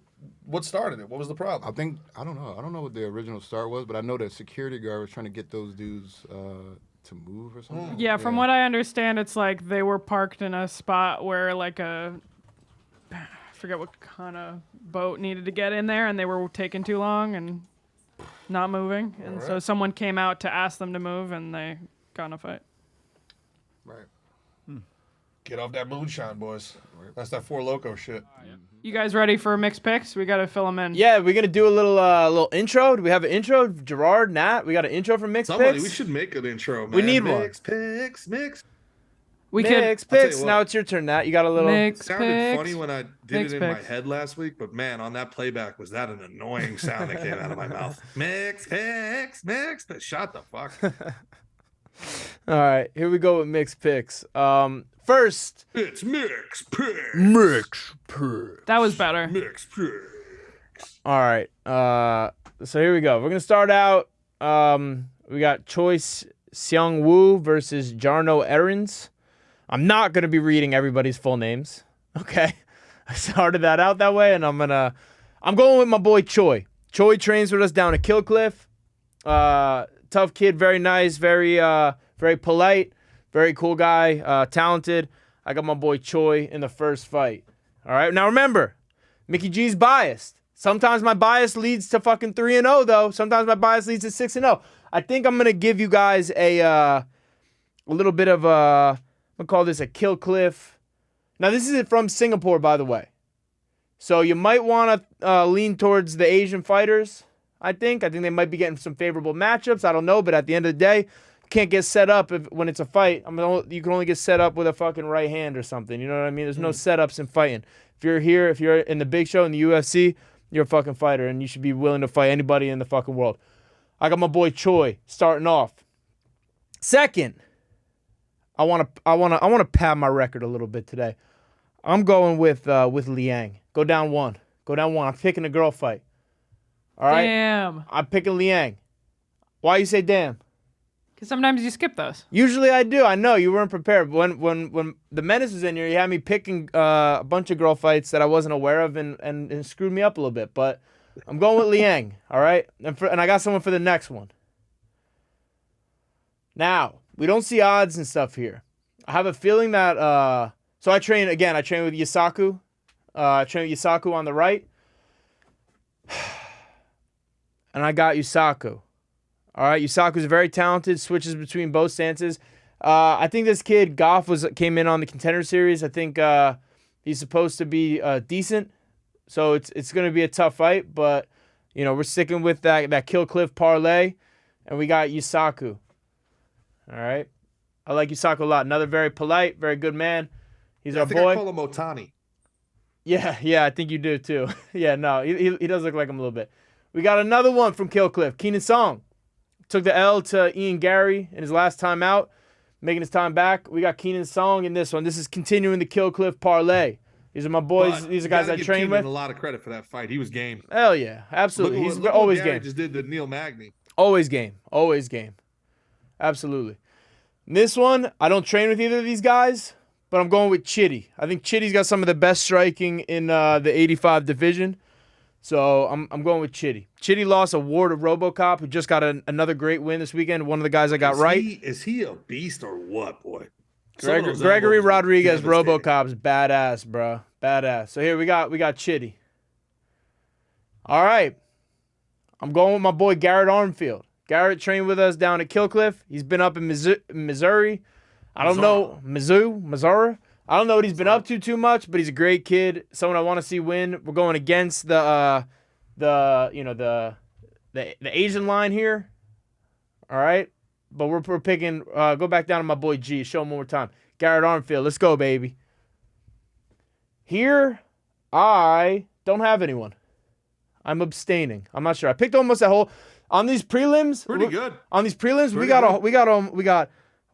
What started it? What was the problem? I don't know what the original start was, but I know the security guard was trying to get those dudes to move or something. Yeah, from what I understand, it's like they were parked in a spot where like I forget what kind of boat needed to get in there, and they were taking too long and not moving. And so someone came out to ask them to move, and they got in a fight. Right. Get off that moonshine, boys. That's that Four Loko shit. You guys ready for mixed picks? We got to fill them in. Yeah, we're gonna do a little intro. Do we have an intro? Gerard, Nat, we got an intro for mixed Somebody, picks. we should make an intro, man. We need one. Mixed picks. We mixed could picks. what. Now it's your turn, Nat. You got a little. mix It sounded picks. funny when I did Mixed it in my picks. head last week, but man, on that playback, was that an annoying sound that came out of my mouth? Mixed picks. Shut the fuck. All right, here we go with mixed picks. First, It's mixed picks. mixed picks. That was better. Mixed picks. All right. So here we go. We're gonna start out. We got Choice Seung Woo versus Jarno Erins. I'm not gonna be reading everybody's full names. Okay. I started that out that way, and I'm going with my boy Choi. Choi trains with us down at Killcliff. Tough kid, very nice, very polite, very cool guy, talented. I got my boy Choi in the first fight. All right. Now remember, Mickey G's biased. Sometimes my bias leads to fucking 3-0 though. Sometimes my bias leads to 6-0. I think I'm gonna give you guys a little bit of I'm gonna call this a Killcliff. Now this is from Singapore, by the way. So you might want to lean towards the Asian fighters. I think they might be getting some favorable matchups. I don't know, but at the end of the day, you can't get set up when it's a fight. You can only get set up with a fucking right hand or something. You know what I mean? There's no setups in fighting. If you're in the big show in the UFC, you're a fucking fighter, and you should be willing to fight anybody in the fucking world. I got my boy Choi starting off. Second, I want to pad my record a little bit today. I'm going with Liang. Go down one. I'm picking a girl fight. All right. Damn. I'm picking Liang. Why you say damn? Because sometimes you skip those. Usually I do. I know you weren't prepared. When the Menace was in here, you had me picking a bunch of girl fights that I wasn't aware of and screwed me up a little bit. But I'm going with Liang. All right. And I got someone for the next one. Now, we don't see odds and stuff here. I have a feeling that so I train with Yasaku. I train with Yasaku on the right. And I got Yusaku. All right, Yusaku's very talented, switches between both stances. I think this kid, Goff, came in on the Contender Series. I think he's supposed to be decent. So it's going to be a tough fight. But, we're sticking with that Killcliff parlay. And we got Yusaku. All right. I like Yusaku a lot. Another very polite, very good man. He's our boy. I call him Otani. Yeah, I think you do too. Yeah, no, he does look like him a little bit. We got another one from Killcliff. Keenan Song took the L to Ian Gary in his last time out, making his time back. We got Keenan Song in this one. This is continuing the Killcliff parlay. These are my boys. But these are guys I train with. A lot of credit for that fight. He was game. Hell yeah, absolutely. He's always game. Just did the Neil Magny. Always game. Absolutely. This one, I don't train with either of these guys, but I'm going with Chitty. I think Chitty's got some of the best striking in the 85 division. So I'm going with Chitty. Chitty lost a war to RoboCop, who just got another great win this weekend. One of the guys I got right. Is he a beast or what, boy? Gregory Rodriguez, RoboCop's badass, bro. Badass. So here we got Chitty. All right. I'm going with my boy Garrett Armfield. Garrett trained with us down at Killcliff. He's been up in Missouri. I don't know. Missouri. I don't know what he's been up to too much, but he's a great kid. Someone I want to see win. We're going against the Asian line here. All right. But we're picking, go back down to my boy G. Show him one more time. Garrett Armfield. Let's go, baby. Here, I don't have anyone. I'm abstaining. I'm not sure. I picked almost that whole, on these prelims. Pretty good. On these prelims,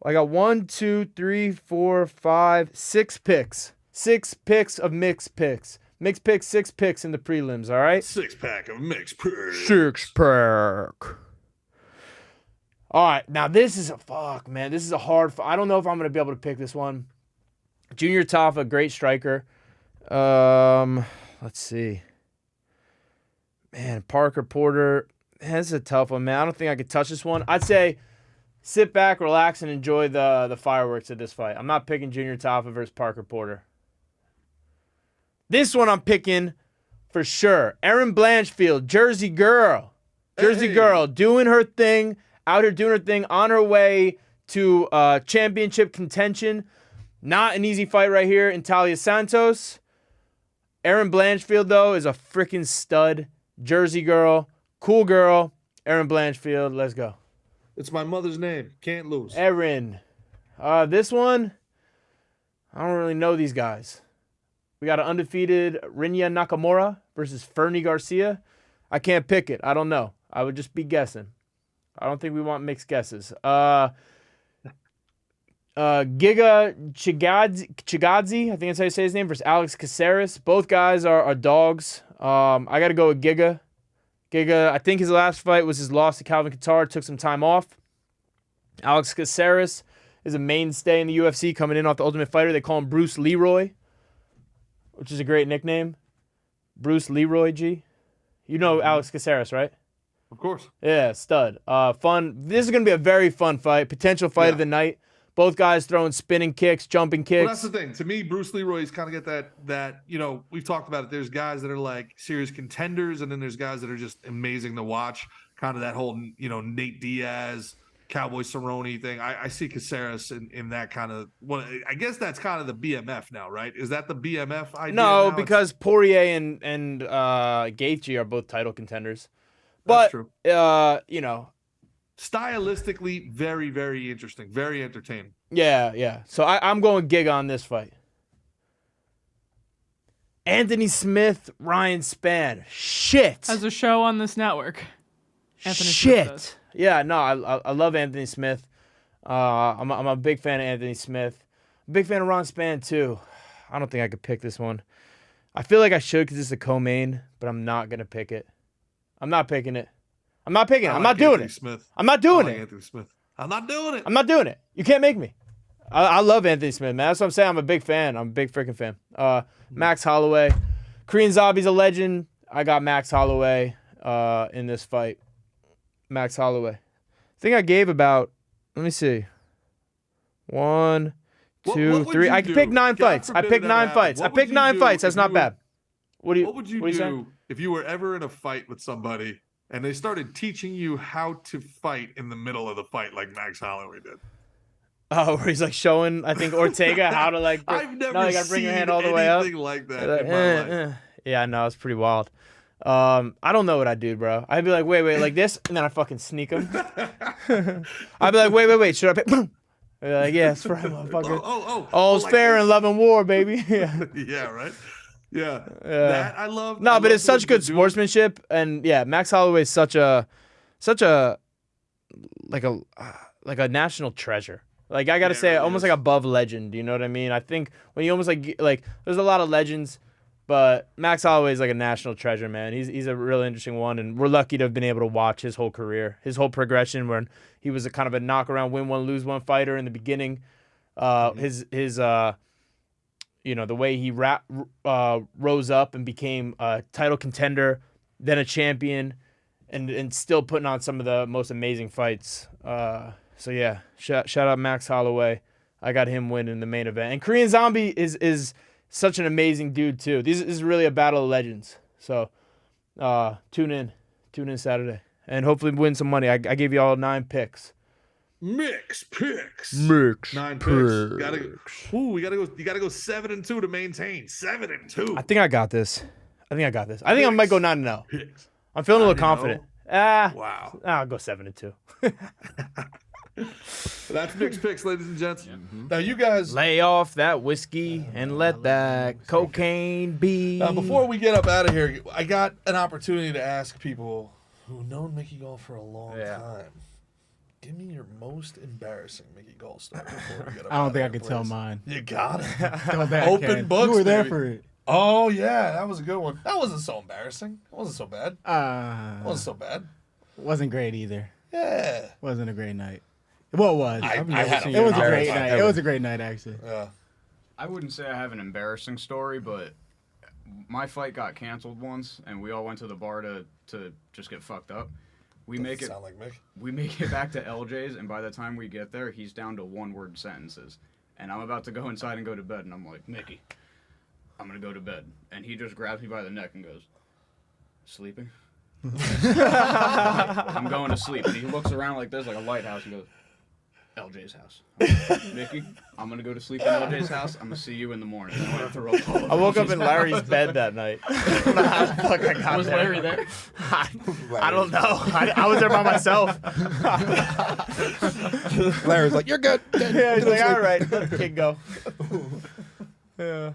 I got 1, 2, 3, 4, 5, 6 picks. 6 picks of mixed picks. Mixed picks, 6 picks in the prelims, all right? 6-pack of mixed picks. 6-pack. All right, now this is This is a hard. I don't know if I'm gonna be able to pick this one. Junior Tafa, great striker. Let's see. Man, Parker Porter. Man, this is a tough one, man. I don't think I could touch this one. I'd say sit back, relax, and enjoy the fireworks of this fight. I'm not picking Junior Tafa versus Parker Porter. This one I'm picking for sure. Erin Blanchfield, Jersey girl. Jersey girl doing her thing, out here doing her thing, on her way to championship contention. Not an easy fight right here in Talia Santos. Erin Blanchfield, though, is a freaking stud. Jersey girl, cool girl. Erin Blanchfield, let's go. It's my mother's name. Can't lose. Erin. This one, I don't really know these guys. We got an undefeated Rinya Nakamura versus Fernie Garcia. I can't pick it. I don't know. I would just be guessing. I don't think we want mixed guesses. Giga Chigadze, I think that's how you say his name, versus Alex Caceres. Both guys are dogs. I got to go with Giga. Giga, I think his last fight was his loss to Calvin Kattar. Took some time off. Alex Caceres is a mainstay in the UFC, coming in off the Ultimate Fighter. They call him Bruce Leroy, which is a great nickname. Bruce Leroy G. You know Alex Caceres, right? Of course. Yeah, stud. Fun. This is going to be a very fun fight. Potential fight of the night. Both guys throwing spinning kicks, jumping kicks. Well, that's the thing. To me, Bruce Leroy's kind of get that, we've talked about it. There's guys that are like serious contenders, and then there's guys that are just amazing to watch. Kind of that whole, Nate Diaz, Cowboy Cerrone thing. I see Caceres in that kind of, I guess that's kind of the BMF now, right? Is that the BMF idea? No, now? because Poirier and Gaethje are both title contenders. But, true. Stylistically, very, very interesting. Very entertaining. Yeah. So I'm going Giga on this fight. Anthony Smith, Ryan Spann. Shit. As a show on this network. Anthony Shit. Smith does. Yeah, no, I love Anthony Smith. I'm a big fan of Anthony Smith. Big fan of Ron Spann, too. I don't think I could pick this one. I feel like I should because it's a co-main, but I'm not going to pick it. I'm not picking it. I'm not picking it. I'm not doing it. I'm not doing it. Anthony Smith. I'm not doing it. I'm not doing it. You can't make me. I love Anthony Smith, man. That's what I'm saying. I'm a big fan. I'm a big freaking fan. Max Holloway. Korean Zombie's a legend. I got Max Holloway in this fight. Max Holloway. I think I gave about, let me see. 1, 2, 3. I can pick 9 fights. I picked 9 fights. I picked 9 fights. That's not bad. What would you do if you were ever in a fight with somebody and they started teaching you how to fight in the middle of the fight like Max Holloway did? Oh, where he's like showing, I think, Ortega how to like. I've never you gotta bring your hand all the way seen up. anything like that in my life. Yeah, no, it's pretty wild. I don't know what I'd do, bro. I'd be like, wait, like this, and then I fucking sneak him. I'd be like, wait, should I pick? I'd be like, yeah, it's right, motherfucker. All's like fair this. in love and war, baby. Yeah. Yeah, right? Yeah. That I love. No, but it's such good sportsmanship, and yeah, Max Holloway is such a like a national treasure. Like I gotta say, almost like above legend. You know what I mean? I think when you almost like there's a lot of legends, but Max Holloway is like a national treasure, man. He's a really interesting one, and we're lucky to have been able to watch his whole career, his whole progression. When he was a kind of a knock around, win one, lose one fighter in the beginning. His the way he rose up and became a title contender, then a champion, and still putting on some of the most amazing fights. So yeah, shout out Max Holloway. I got him winning the main event. And Korean Zombie is such an amazing dude too. This is really a battle of legends. So tune in Saturday and hopefully win some money. I gave you all 9 picks. Mix picks. 9 picks. We gotta go 7-2 to maintain. 7-2. I think I got this. I think I might go 9-0. Picks. I'm feeling a little confident. Wow. I'll go 7-2. That's mixed picks, ladies and gents. Now you guys lay off that whiskey and let that cocaine be. Now before we get up out of here, I got an opportunity to ask people who've known Mickey Gall for a long time. Give me your most embarrassing Mickey Gall story before we get up. I don't think I can tell mine. You got it. Open books. You were there for it. Oh yeah, that was a good one. That wasn't so embarrassing. It wasn't so bad. It wasn't so bad. Wasn't great either. Yeah. Wasn't a great night. Well, it was. I it had was a a great time night. ever. It was a great night, actually. Yeah. I wouldn't say I have an embarrassing story, but my fight got canceled once, and we all went to the bar to just get fucked up. We Doesn't make it. sound like Mick. We make it back to LJ's, and by the time we get there, he's down to one-word sentences. And I'm about to go inside and go to bed, and I'm like, Mickey, I'm gonna go to bed. And he just grabs me by the neck and goes, sleeping? I'm going to sleep. And he looks around like this, like a lighthouse, and goes, LJ's house. Mickey, I'm gonna go to sleep in LJ's house. I'm gonna see you in the morning. And I went to roll call. I woke up in Larry's bed that night. I don't know how the fuck I got Was there. Larry there? I don't know. I was there by myself. Larry's like, you're good. Yeah, he's like, all right, let the kid go. Yeah,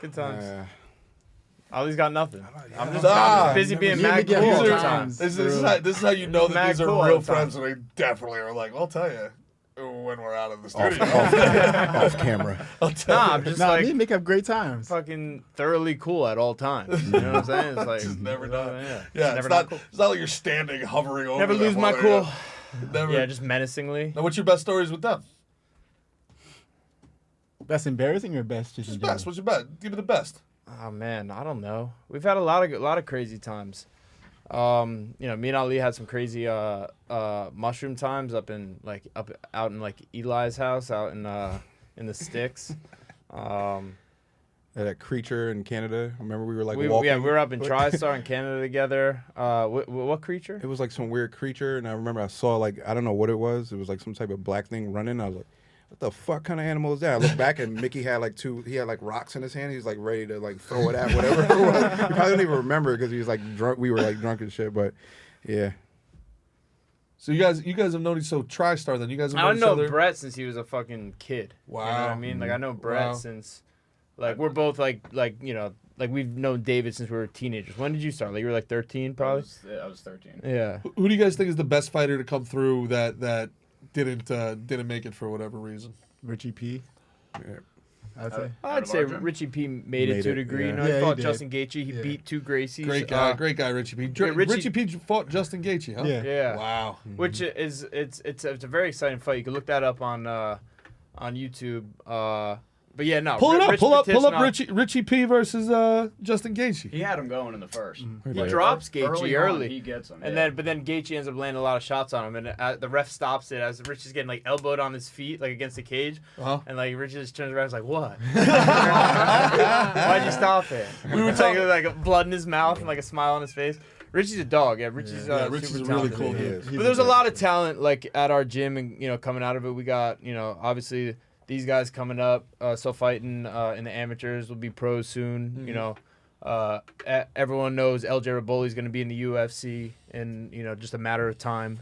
good times. Ollie's got nothing. I'm just busy being mad cool all the time. This is how you know that Mad these are cool all real the time. friends, and they definitely are like, I'll tell you when we're out of the studio. Off camera. Nah, I'm just Nah, like me make up great times. fucking thoroughly cool at all times. You know what I'm saying? It's like Just never done. Yeah, Yeah, never it's cool. not like you're standing, hovering over Never them lose my while cool. they're- Never. Yeah, just menacingly. Now, what's your best stories with them? Best embarrassing or best just What's in your best? general? What's your best? Give me the best. Oh man, I don't know. We've had a lot of crazy times. Me and Ali had some crazy mushroom times up out in like Eli's house out in the sticks. That creature in Canada. I remember we were like we walking. were up in TriStar in Canada together. What creature? It was like some weird creature, and I remember I saw like I don't know what it was. It was like some type of black thing running. I was like, "What the fuck kind of animal is that?" I looked back, and Mickey had like he had like rocks in his hand. He was like ready to like throw it at whatever it was. He probably don't even remember because he was like drunk. We were like drunk and shit, but yeah. So you guys have known so TriStar then. You guys have I known don't each know other. Brett since he was a fucking kid. Wow. You know what I mean? Like I know Brett Wow. since like we're both like we've known David since we were teenagers. When did you start? Like you were like 13 probably? I was 13. Yeah. Who do you guys think is the best fighter to come through that didn't make it for whatever reason? Richie P. Yeah. I'd say. I'd say larger? Richie P made it Made to a it, degree. yeah. You know, Yeah, he he fought did. Justin Gaethje. He Yeah. beat two Gracies. Great guy, Richie P. Richie P fought Justin Gaethje, huh? Yeah. Yeah. Wow. Which is it's a very exciting fight. You can look that up on YouTube. But yeah, no. Pull it up. Rich Pull up Petitioner- Richie P versus Justin Gaethje. He had him going in the first. He drops Gaethje on, early. he gets him. And yeah. then Gaethje ends up landing a lot of shots on him, and the ref stops it as Rich is getting like elbowed on his feet, like against the cage, and like Rich just turns around, and is like, "What? Why'd you stop it?" We were talking like blood in his mouth and like a smile on his face. Richie's a dog. Yeah, Richie's Richie's super a really talented. cool Yeah, dude. he's But there's a great. lot of talent like at our gym, and coming out of it, we got obviously these guys coming up, still fighting in the amateurs. Will be pros soon. Everyone knows LJ Raboli's going to be in the UFC in just a matter of time.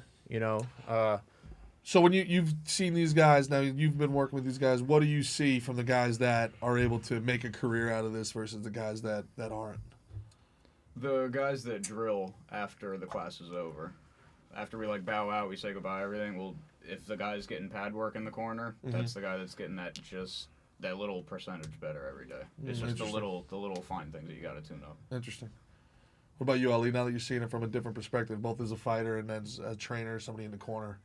So when you've seen these guys now, you've been working with these guys. What do you see from the guys that are able to make a career out of this versus the guys that aren't? The guys that drill after the class is over, after we like bow out, we say goodbye, everything. Well, if the guy's getting pad work in the corner, that's the guy that's getting that little percentage better every day. It's just the little fine things that you got to tune up. Interesting. What about you, Ali? Now that you're seeing it from a different perspective, both as a fighter and as a trainer, somebody in the corner.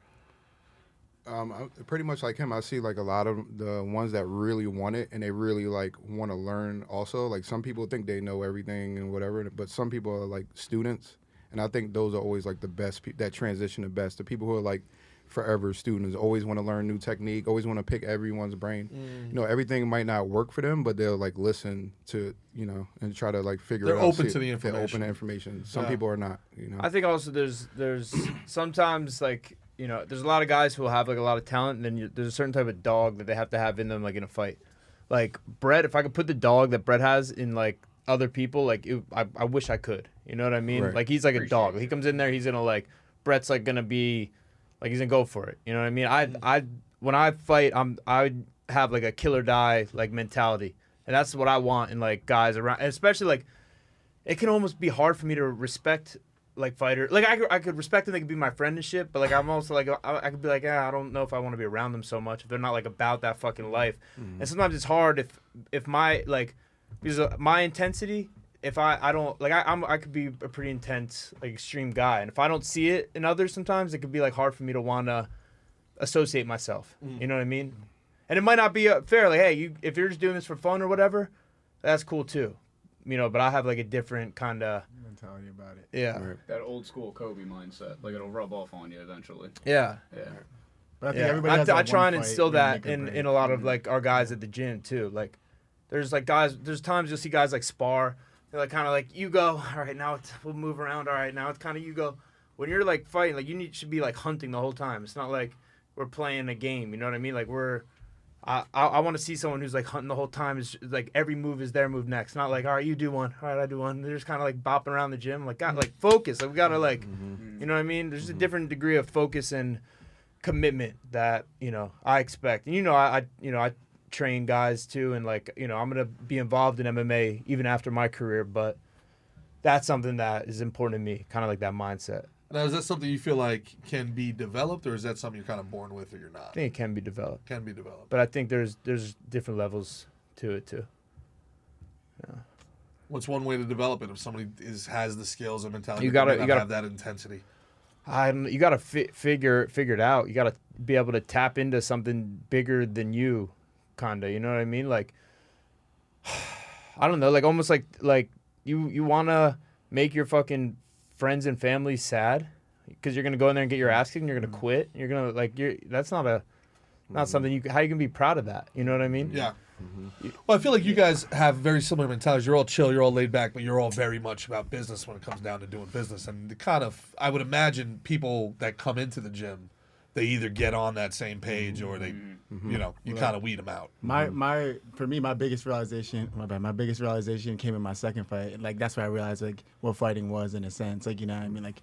I'm pretty much like him. I see like a lot of the ones that really want it and they really like want to learn also. Like some people think they know everything and whatever, but some people are like students. And I think those are always like the best, that transition the best. The people who are like forever students, always want to learn new technique, always want to pick everyone's brain. Everything might not work for them, but they'll like listen to, and try to like figure it out. They're open to the information. They're open to information. Some people are not, I think also there's sometimes like there's a lot of guys who will have like a lot of talent, and then there's a certain type of dog that they have to have in them, like in a fight. Like Brett, if I could put the dog that Brett has in like other people, like I wish I could. You know what I mean? Right. Like he's like a dog. He comes in there, he's gonna like Brett's like gonna be like he's gonna go for it. You know what I mean? I when I fight, I have like a kill or die like mentality, and that's what I want in like guys around, and especially like it can almost be hard for me to respect. Like fighter, like I could respect them, they could be my friend and shit, but like I'm also like I could be like, I don't know if I want to be around them so much if they're not like about that fucking life. And sometimes it's hard if my like because my intensity if I don't like I could be a pretty intense like extreme guy, and if I don't see it in others, sometimes it could be like hard for me to want to associate myself. You know what I mean? And it might not be fair. Like, hey, if you're just doing this for fun or whatever, that's cool too. You know, but I have like a different kind of mentality about it. Yeah. That old school Kobe mindset. Like it'll rub off on you eventually. Yeah. Yeah. But I think everybody has I try and one fight instill where you that make or break. in a lot of like our guys at the gym too. Like there's times you'll see guys like spar. They're like kind of like, you go, all right, now we'll move around. All right, now it's kind of you go. When you're like fighting, like should be like hunting the whole time. It's not like we're playing a game. You know what I mean? Like I want to see someone who's like hunting the whole time. Is like every move is their move next. Not like, all right, you do one. All right, I do one. They're just kind of like bopping around the gym. Like, God, like focus. Like we gotta like, you know what I mean? There's a different degree of focus and commitment that I expect. And I train guys too, and like I'm gonna be involved in MMA even after my career. But that's something that is important to me. Kind of like that mindset. Now, is that something you feel like can be developed, or is that something you're kind of born with, or you're not? I think it can be developed. Can be developed. But I think there's different levels to it too. Yeah. What's one way to develop it if somebody has the skills and mentality? You gotta have that intensity. You gotta figure it out. You gotta be able to tap into something bigger than you, kinda. You know what I mean? Like, I don't know. Like almost like you wanna make your fucking friends and family sad because you're gonna go in there and get your ass kicked and you're gonna quit. You're gonna that's not something how you can be proud of that. You know what I mean? Yeah. Well, I feel like you guys have very similar mentalities. You're all chill, you're all laid back, but you're all very much about business when it comes down to doing business. And the kind of, I would imagine people that come into the gym, they either get on that same page or they, you kind of weed them out. For me, my biggest realization came in my second fight. Like that's where I realized like what fighting was in a sense. Like, you know what I mean? Like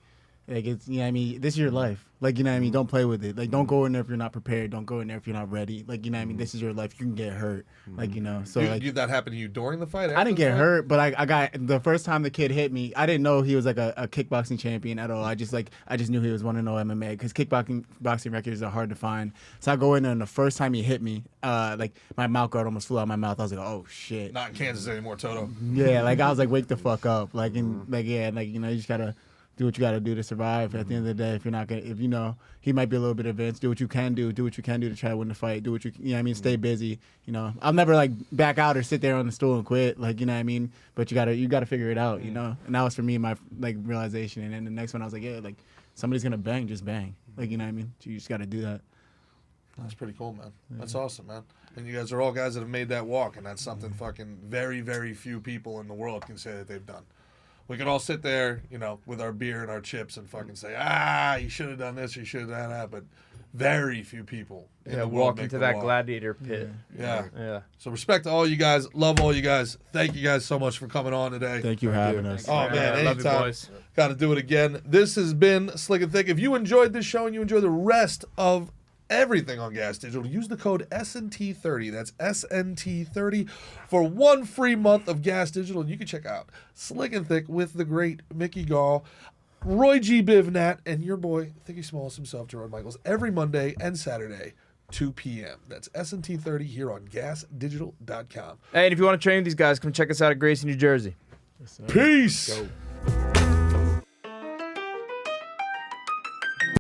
it's, you know what I mean? This is your life. Like, you know what I mean? Don't play with it. Like, don't go in there if you're not prepared. Don't go in there if you're not ready. Like, you know what I mean? This is your life. You can get hurt. Like, so did that happen to you during the fight? I didn't get hurt, but I got, the first time the kid hit me, I didn't know he was like a kickboxing champion at all. I just knew he was 1-0 MMA because kickboxing records are hard to find. So I go in there and the first time he hit me, like my mouth guard almost flew out of my mouth. I was like, oh shit. Not in Kansas anymore, Toto. Yeah, like I was like, wake the fuck up. Like, you just gotta do what you got to do to survive. At the end of the day, if you're not gonna, if he might be a little bit advanced, do what you can do to try to win the fight. Do what you know what I mean, stay busy. I'll never like back out or sit there on the stool and quit. Like, you know what I mean? But you gotta figure it out, And that was for me my like realization. And then the next one I was like, yeah, like somebody's gonna bang, just bang. Like, you know what I mean? You just gotta do that. That's pretty cool, man. That's awesome, man. And you guys are all guys that have made that walk, and that's something fucking very, very few people in the world can say that they've done. We can all sit there, with our beer and our chips and fucking say, you should have done this, or you should have done that, but very few people in the world walk make into the that walk. gladiator pit. Yeah. So respect to all you guys. Love all you guys. Thank you guys so much for coming on today. Thank you for having us. Oh, man, love you, anytime. boys. Got to do it again. This has been Slick and Thick. If you enjoyed this show and you enjoy the rest of everything on Gas Digital, use the code SNT30. That's SNT30 for 1 free month of Gas Digital. And you can check out Slick and Thick with the great Mickey Gall, Roy G. Bivnat, and your boy, Thicky Smalls himself, Gerard Michaels, every Monday and Saturday, 2 p.m. That's SNT30 here on GasDigital.com. Hey, and if you want to train with these guys, come check us out at Gracie, New Jersey. Peace. Go.